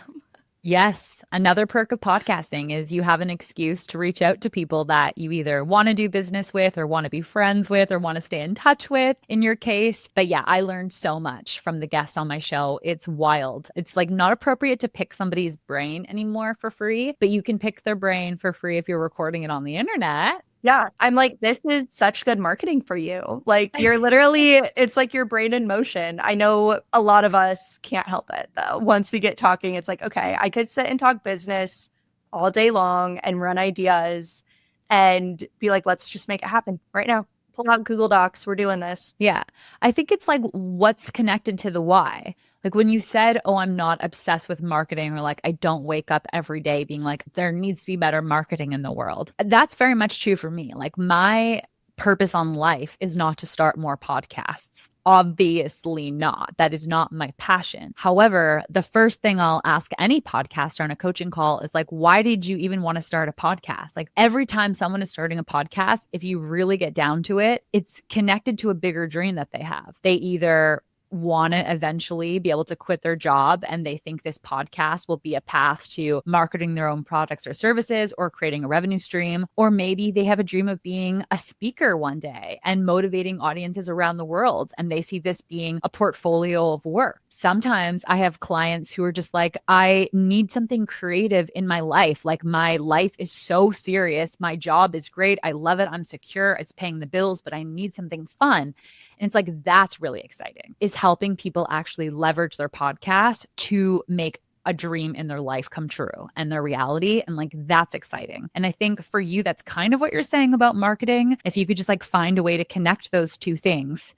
Yes. Another perk of podcasting is you have an excuse to reach out to people that you either want to do business with or want to be friends with or want to stay in touch with in your case. But yeah, I learned so much from the guests on my show. It's wild. It's like not appropriate to pick somebody's brain anymore for free, but you can pick their brain for free if you're recording it on the internet. Yeah, I'm like, this is such good marketing for you. Like, you're literally, it's like your brain in motion. I know a lot of us can't help it though. Once we get talking, it's like, okay, I could sit and talk business all day long and run ideas and be like, let's just make it happen right now. Pull out Google Docs. We're doing this. Yeah. I think it's like what's connected to the why. Like when you said, oh, I'm not obsessed with marketing, or like I don't wake up every day being like, there needs to be better marketing in the world. That's very much true for me. Like my purpose on life is not to start more podcasts. Obviously not. That is not my passion. However, the first thing I'll ask any podcaster on a coaching call is like, why did you even want to start a podcast? Like every time someone is starting a podcast, if you really get down to it, it's connected to a bigger dream that they have. They either want to eventually be able to quit their job and they think this podcast will be a path to marketing their own products or services or creating a revenue stream. Or maybe they have a dream of being a speaker one day and motivating audiences around the world. And they see this being a portfolio of work. Sometimes I have clients who are just like, I need something creative in my life. Like my life is so serious. My job is great. I love it. I'm secure. It's paying the bills, but I need something fun. And it's like, that's really exciting, is helping people actually leverage their podcast to make a dream in their life come true and their reality. And like, that's exciting. And I think for you, that's kind of what you're saying about marketing. If you could just like find a way to connect those two things,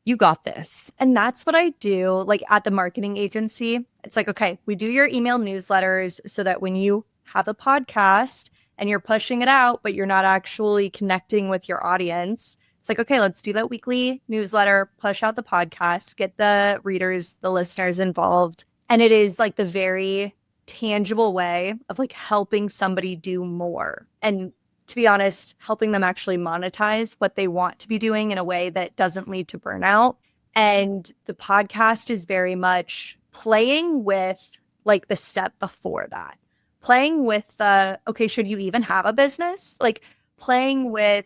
you got this. And that's what I do like at the marketing agency. It's like, okay, we do your email newsletters so that when you have a podcast and you're pushing it out, but you're not actually connecting with your audience, it's like, okay, let's do that weekly newsletter, push out the podcast, get the readers, the listeners involved. And it is like the very tangible way of like helping somebody do more. And to be honest, helping them actually monetize what they want to be doing in a way that doesn't lead to burnout. And the podcast is very much playing with like the step before that, playing with the, okay, should you even have a business? Like playing with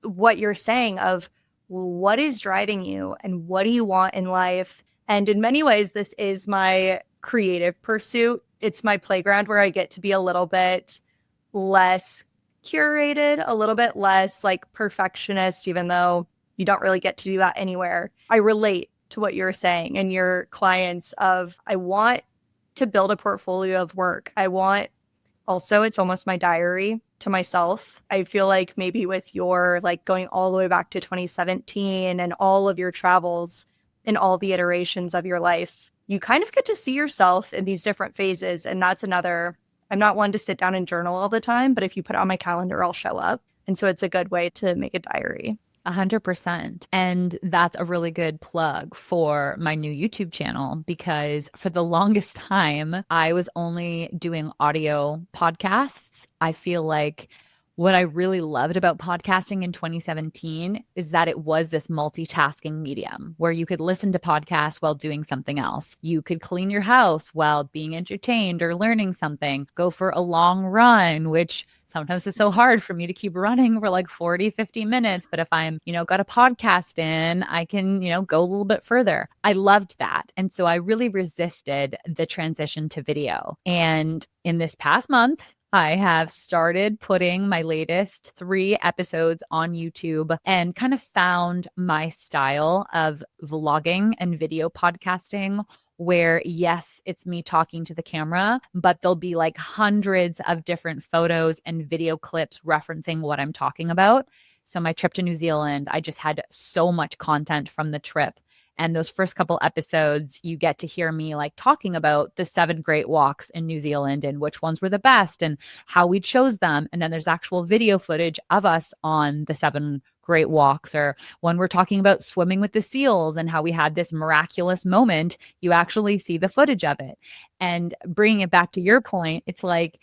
what you're saying of what is driving you and what do you want in life. And in many ways, this is my creative pursuit. It's my playground where I get to be a little bit less curated, a little bit less like perfectionist, even though you don't really get to do that anywhere. I relate to what you're saying and your clients of, I want to build a portfolio of work. I want also, it's almost my diary to myself. I feel like maybe with your like going all the way back to 2017 and all of your travels and all the iterations of your life, you kind of get to see yourself in these different phases. And that's another, I'm not one to sit down and journal all the time, but if you put it on my calendar, I'll show up. And so it's a good way to make a diary. 100%. And that's a really good plug for my new YouTube channel, because for the longest time, I was only doing audio podcasts. I feel like what I really loved about podcasting in 2017 is that it was this multitasking medium where you could listen to podcasts while doing something else. You could clean your house while being entertained or learning something, go for a long run, which sometimes is so hard for me to keep running for like 40, 50 minutes. But if I'm, got a podcast in, I can, go a little bit further. I loved that. And so I really resisted the transition to video. And in this past month, I have started putting my latest 3 episodes on YouTube and kind of found my style of vlogging and video podcasting, where yes, it's me talking to the camera, but there'll be like hundreds of different photos and video clips referencing what I'm talking about. So my trip to New Zealand, I just had so much content from the trip. And those first couple episodes, you get to hear me like talking about the 7 great walks in New Zealand and which ones were the best and how we chose them. And then there's actual video footage of us on the 7 great walks, or when we're talking about swimming with the seals and how we had this miraculous moment, you actually see the footage of it. And bringing it back to your point, it's like,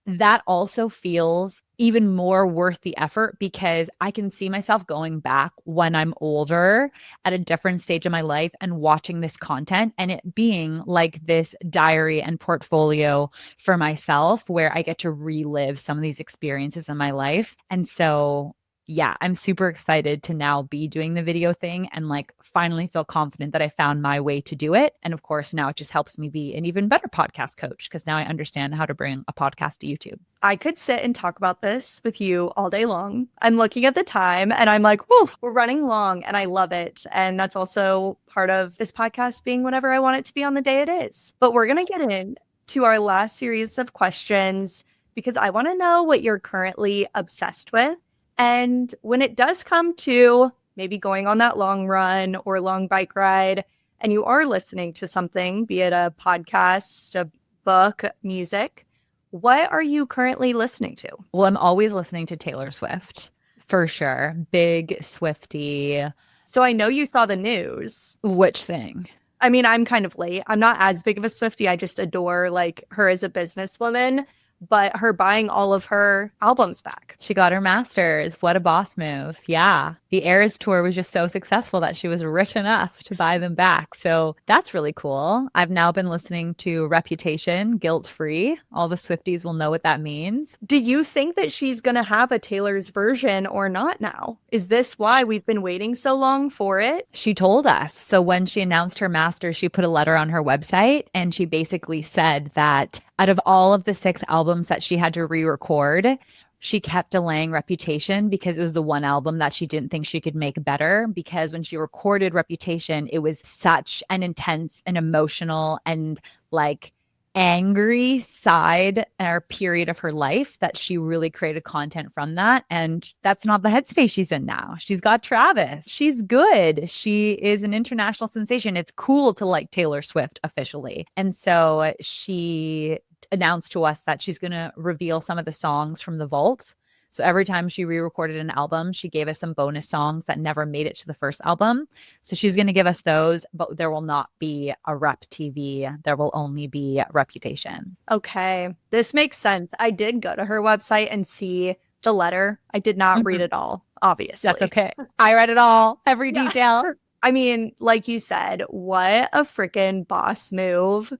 that also feels even more worth the effort because I can see myself going back when I'm older at a different stage of my life and watching this content and it being like this diary and portfolio for myself where I get to relive some of these experiences in my life. And so yeah, I'm super excited to now be doing the video thing and like finally feel confident that I found my way to do it. And of course, now it just helps me be an even better podcast coach because now I understand how to bring a podcast to YouTube. I could sit and talk about this with you all day long. I'm looking at the time and I'm like, whoa, we're running long and I love it. And that's also part of this podcast being whatever I want it to be on the day it is. But we're going to get into our last series of questions because I want to know what you're currently obsessed with. And when it does come to maybe going on that long run or long bike ride, and you are listening to something, be it a podcast, a book, music, what are you currently listening to? Well, I'm always listening to Taylor Swift for sure. Big Swiftie. So I know you saw the news. Which thing? I mean, I'm kind of late. I'm not as big of a Swiftie. I just adore like her as a businesswoman. But her buying all of her albums back. She got her masters. What a boss move. Yeah. The Eras tour was just so successful that she was rich enough to buy them back. So that's really cool. I've now been listening to Reputation, Guilt Free. All the Swifties will know what that means. Do you think that she's going to have a Taylor's version or not now? Is this why we've been waiting so long for it? She told us. So when she announced her masters, she put a letter on her website and she basically said that out of all of the 6 albums that she had to re-record, she kept delaying Reputation because it was the one album that she didn't think she could make better. Because when she recorded Reputation, it was such an intense and emotional and like angry side or period of her life that she really created content from that. And that's not the headspace she's in now. She's got Travis. She's good. She is an international sensation. It's cool to like Taylor Swift officially. And so she announced to us that she's going to reveal some of the songs from the vault. So every time she re-recorded an album, she gave us some bonus songs that never made it to the first album. So she's going to give us those, but there will not be a Rep TV. There will only be Reputation. Okay. This makes sense. I did go to her website and see the letter. I did not read it all, obviously. That's okay. I read it all, every detail. I mean, like you said, what a freaking boss move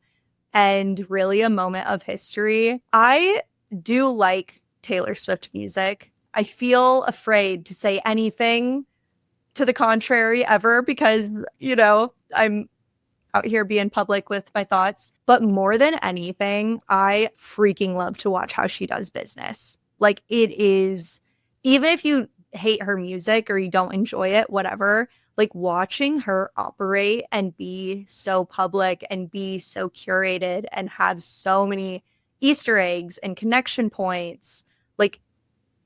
and really a moment of history. I do like Taylor Swift music. I feel afraid to say anything to the contrary ever because, you know, I'm out here being public with my thoughts. But more than anything, I freaking love to watch how she does business. Like it is, even if you hate her music or you don't enjoy it, whatever, like watching her operate and be so public and be so curated and have so many Easter eggs and connection points, like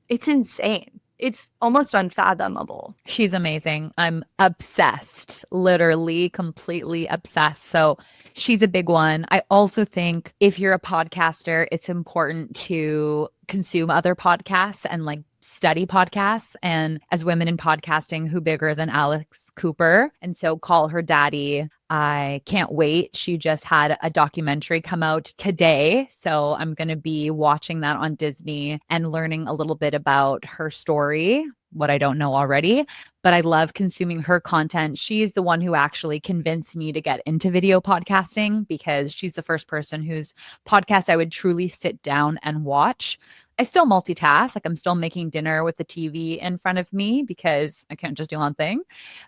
it's insane. It's almost unfathomable. She's amazing. I'm obsessed, literally, completely obsessed. So she's a big one. I also think if you're a podcaster, it's important to consume other podcasts and like study podcasts. And as women in podcasting, who bigger than Alex Cooper? And so call her daddy. I can't wait. She just had a documentary come out today. So I'm going to be watching that on Disney and learning a little bit about her story, what I don't know already. But I love consuming her content. She's the one who actually convinced me to get into video podcasting because she's the first person whose podcast I would truly sit down and watch. I still multitask. Like I'm still making dinner with the TV in front of me because I can't just do one thing.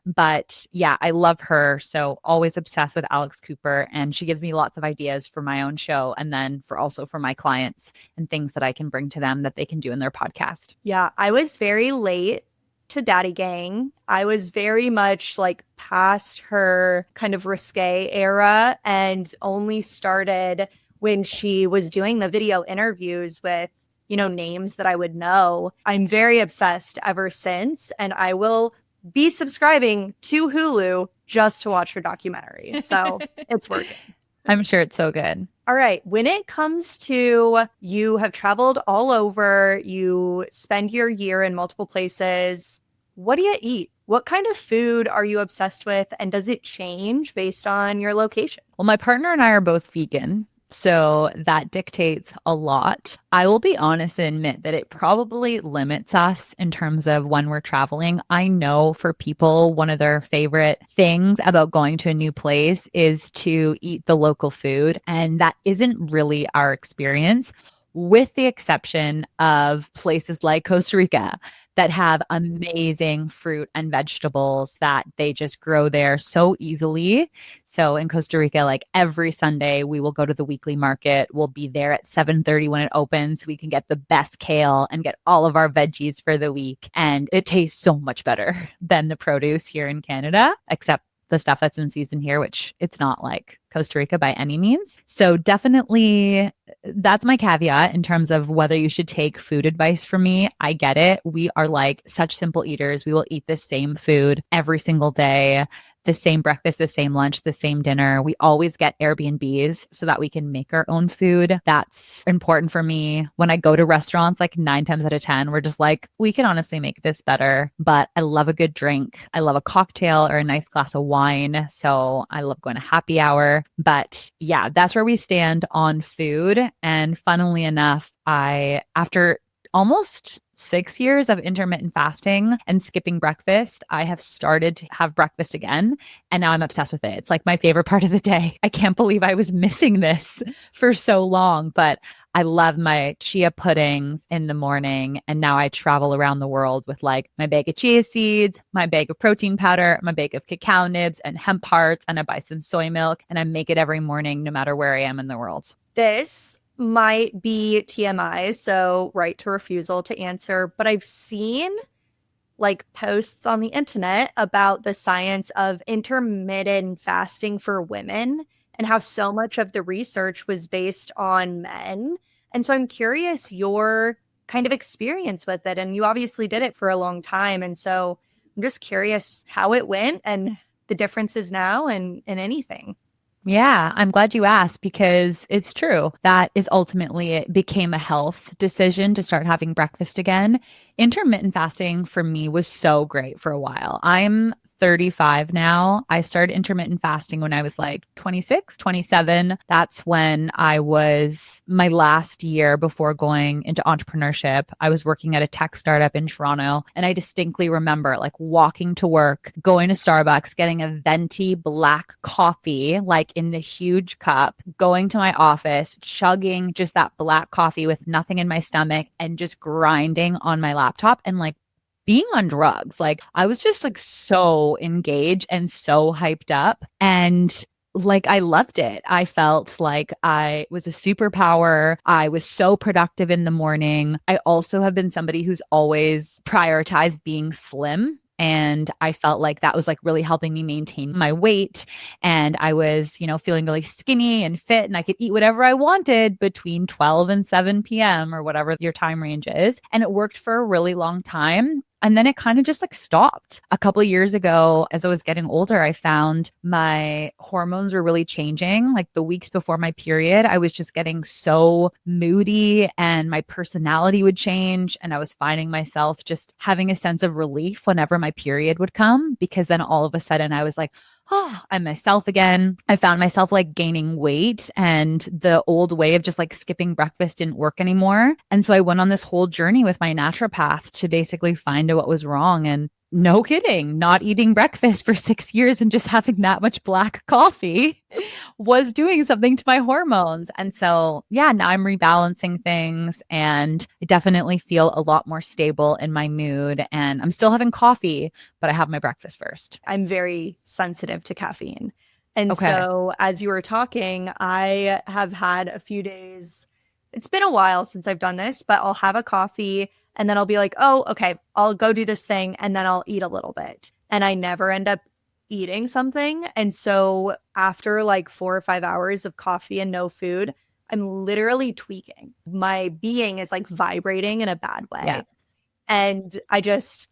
But yeah, I love her. So always obsessed with Alex Cooper. And she gives me lots of ideas for my own show. And then also for my clients and things that I can bring to them that they can do in their podcast. Yeah, I was very late to Daddy Gang. I was very much like past her kind of risque era and only started when she was doing the video interviews with, you know, names that I would know. I'm very obsessed ever since, and I will be subscribing to Hulu just to watch her documentary. So it's working. I'm sure it's so good. All right. When it comes to you have traveled all over, you spend your year in multiple places. What do you eat? What kind of food are you obsessed with? And does it change based on your location? Well, my partner and I are both vegan. So that dictates a lot. I will be honest and admit that it probably limits us in terms of when we're traveling. I know for people, one of their favorite things about going to a new place is to eat the local food. And that isn't really our experience, with the exception of places like Costa Rica that have amazing fruit and vegetables that they just grow there so easily. So in Costa Rica, like every Sunday, we will go to the weekly market. We'll be there at 7:30 when it opens. We can get the best kale and get all of our veggies for the week. And it tastes so much better than the produce here in Canada, except the stuff that's in season here, which it's not like Costa Rica by any means. So definitely that's my caveat in terms of whether you should take food advice from me. I get it. We are like such simple eaters. We will eat the same food every single day, the same breakfast, the same lunch, the same dinner. We always get Airbnbs so that we can make our own food. That's important for me. When I go to restaurants, like 9 times out of 10, we're just like, we can honestly make this better. But I love a good drink. I love a cocktail or a nice glass of wine. So I love going to happy hour. But yeah, that's where we stand on food. And funnily enough, after almost 6 years of intermittent fasting and skipping breakfast, I have started to have breakfast again. And now I'm obsessed with it. It's like my favorite part of the day. I can't believe I was missing this for so long, but I love my chia puddings in the morning. And now I travel around the world with like my bag of chia seeds, my bag of protein powder, my bag of cacao nibs and hemp hearts, and I buy some soy milk and I make it every morning, no matter where I am in the world. This might be TMI, so right to refusal to answer, but I've seen like posts on the internet about the science of intermittent fasting for women and how so much of the research was based on men. And so I'm curious your kind of experience with it. And you obviously did it for a long time. And so I'm just curious how it went and the differences now and anything. Yeah, I'm glad you asked because it's true. That is ultimately it became a health decision to start having breakfast again. Intermittent fasting for me was so great for a while. I'm 35 now. I started intermittent fasting when I was like 26, 27. That's when I was my last year before going into entrepreneurship. I was working at a tech startup in Toronto. And I distinctly remember like walking to work, going to Starbucks, getting a venti black coffee, like in the huge cup, going to my office, chugging just that black coffee with nothing in my stomach and just grinding on my laptop and like being on drugs. Like I was just like so engaged and so hyped up. And like I loved it. I felt like I was a superpower. I was so productive in the morning. I also have been somebody who's always prioritized being slim. And I felt like that was like really helping me maintain my weight. And I was, feeling really skinny and fit, and I could eat whatever I wanted between 12 and 7 p.m. or whatever your time range is. And it worked for a really long time. And then it kind of just like stopped. A couple of years ago, as I was getting older, I found my hormones were really changing. Like the weeks before my period, I was just getting so moody and my personality would change. And I was finding myself just having a sense of relief whenever my period would come, because then all of a sudden I was like, oh, I'm myself again. I found myself like gaining weight, and the old way of just like skipping breakfast didn't work anymore. And so I went on this whole journey with my naturopath to basically find out what was wrong. And no kidding, not eating breakfast for 6 years and just having that much black coffee was doing something to my hormones. And so, yeah, now I'm rebalancing things and I definitely feel a lot more stable in my mood. And I'm still having coffee, but I have my breakfast first. I'm very sensitive to caffeine. And Okay. so as you were talking, I have had a few days. It's been a while since I've done this, but I'll have a coffee and then I'll be like, oh, okay, I'll go do this thing. And then I'll eat a little bit. And I never end up eating something. And so after like 4 or 5 hours of coffee and no food, I'm literally tweaking. My being is like vibrating in a bad way. Yeah. And I just,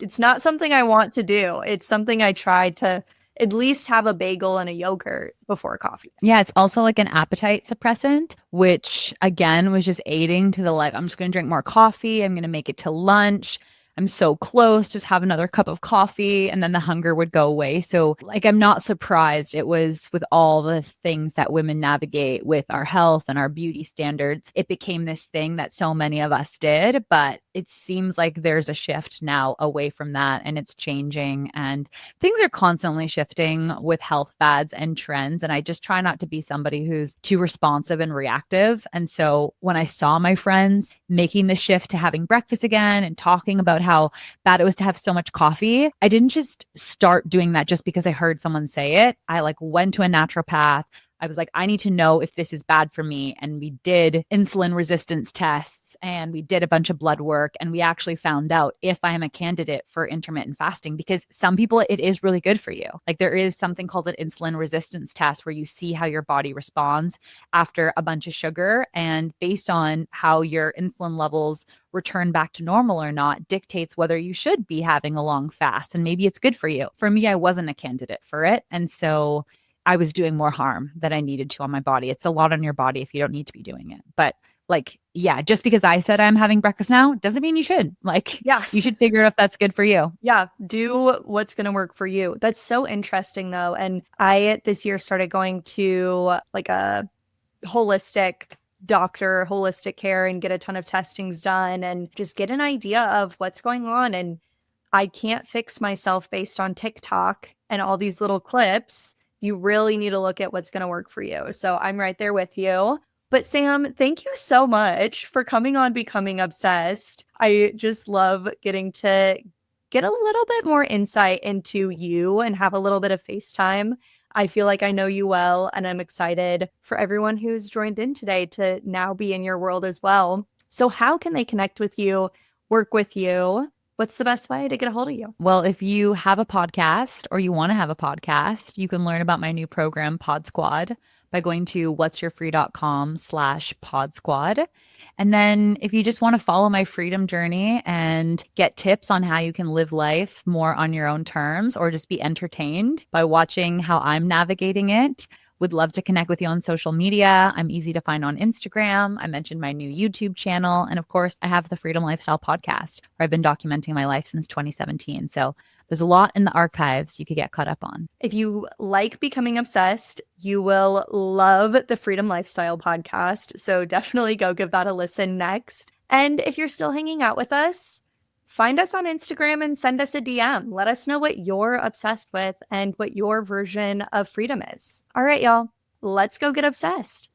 it's not something I want to do. It's something I try to at least have a bagel and a yogurt before coffee. Yeah, it's also like an appetite suppressant, which again was just aiding to the like, I'm just going to drink more coffee. I'm going to make it to lunch. I'm so close, just have another cup of coffee and then the hunger would go away. So like, I'm not surprised. It was with all the things that women navigate with our health and our beauty standards. It became this thing that so many of us did, but it seems like there's a shift now away from that and it's changing, and things are constantly shifting with health fads and trends. And I just try not to be somebody who's too responsive and reactive. And so when I saw my friends making the shift to having breakfast again and talking about how bad it was to have so much coffee, I didn't just start doing that just because I heard someone say it. I like went to a naturopath. I was like, I need to know if this is bad for me. And we did insulin resistance tests and we did a bunch of blood work. And we actually found out if I am a candidate for intermittent fasting, because some people, it is really good for you. Like there is something called an insulin resistance test where you see how your body responds after a bunch of sugar. And based on how your insulin levels return back to normal or not dictates whether you should be having a long fast. And maybe it's good for you. For me, I wasn't a candidate for it. And so I was doing more harm than I needed to on my body. It's a lot on your body if you don't need to be doing it. But like, yeah, just because I said I'm having breakfast now doesn't mean you should. Like, Yeah. you should figure out if that's good for you. Yeah, do what's going to work for you. That's so interesting though. And I this year started going to like a holistic doctor, holistic care, and get a ton of testings done and just get an idea of what's going on. And I can't fix myself based on TikTok and all these little clips. You really need to look at what's going to work for you. So I'm right there with you. But Sam, thank you so much for coming on Becoming Obsessed. I just love getting to get a little bit more insight into you and have a little bit of FaceTime. I feel like I know you well, and I'm excited for everyone who's joined in today to now be in your world as well. So how can they connect with you, work with you? What's the best way to get a hold of you? Well, if you have a podcast or you want to have a podcast, you can learn about my new program, Pod Squad, by going to whatsyourfree.com/pod squad. And then if you just want to follow my freedom journey and get tips on how you can live life more on your own terms or just be entertained by watching how I'm navigating it, would love to connect with you on social media. I'm easy to find on Instagram. I mentioned my new YouTube channel. And of course, I have the Freedom Lifestyle podcast where I've been documenting my life since 2017. So there's a lot in the archives you could get caught up on. If you like Becoming Obsessed, you will love the Freedom Lifestyle podcast. So definitely go give that a listen next. And if you're still hanging out with us, find us on Instagram and send us a DM. Let us know what you're obsessed with and what your version of freedom is. All right, y'all, let's go get obsessed.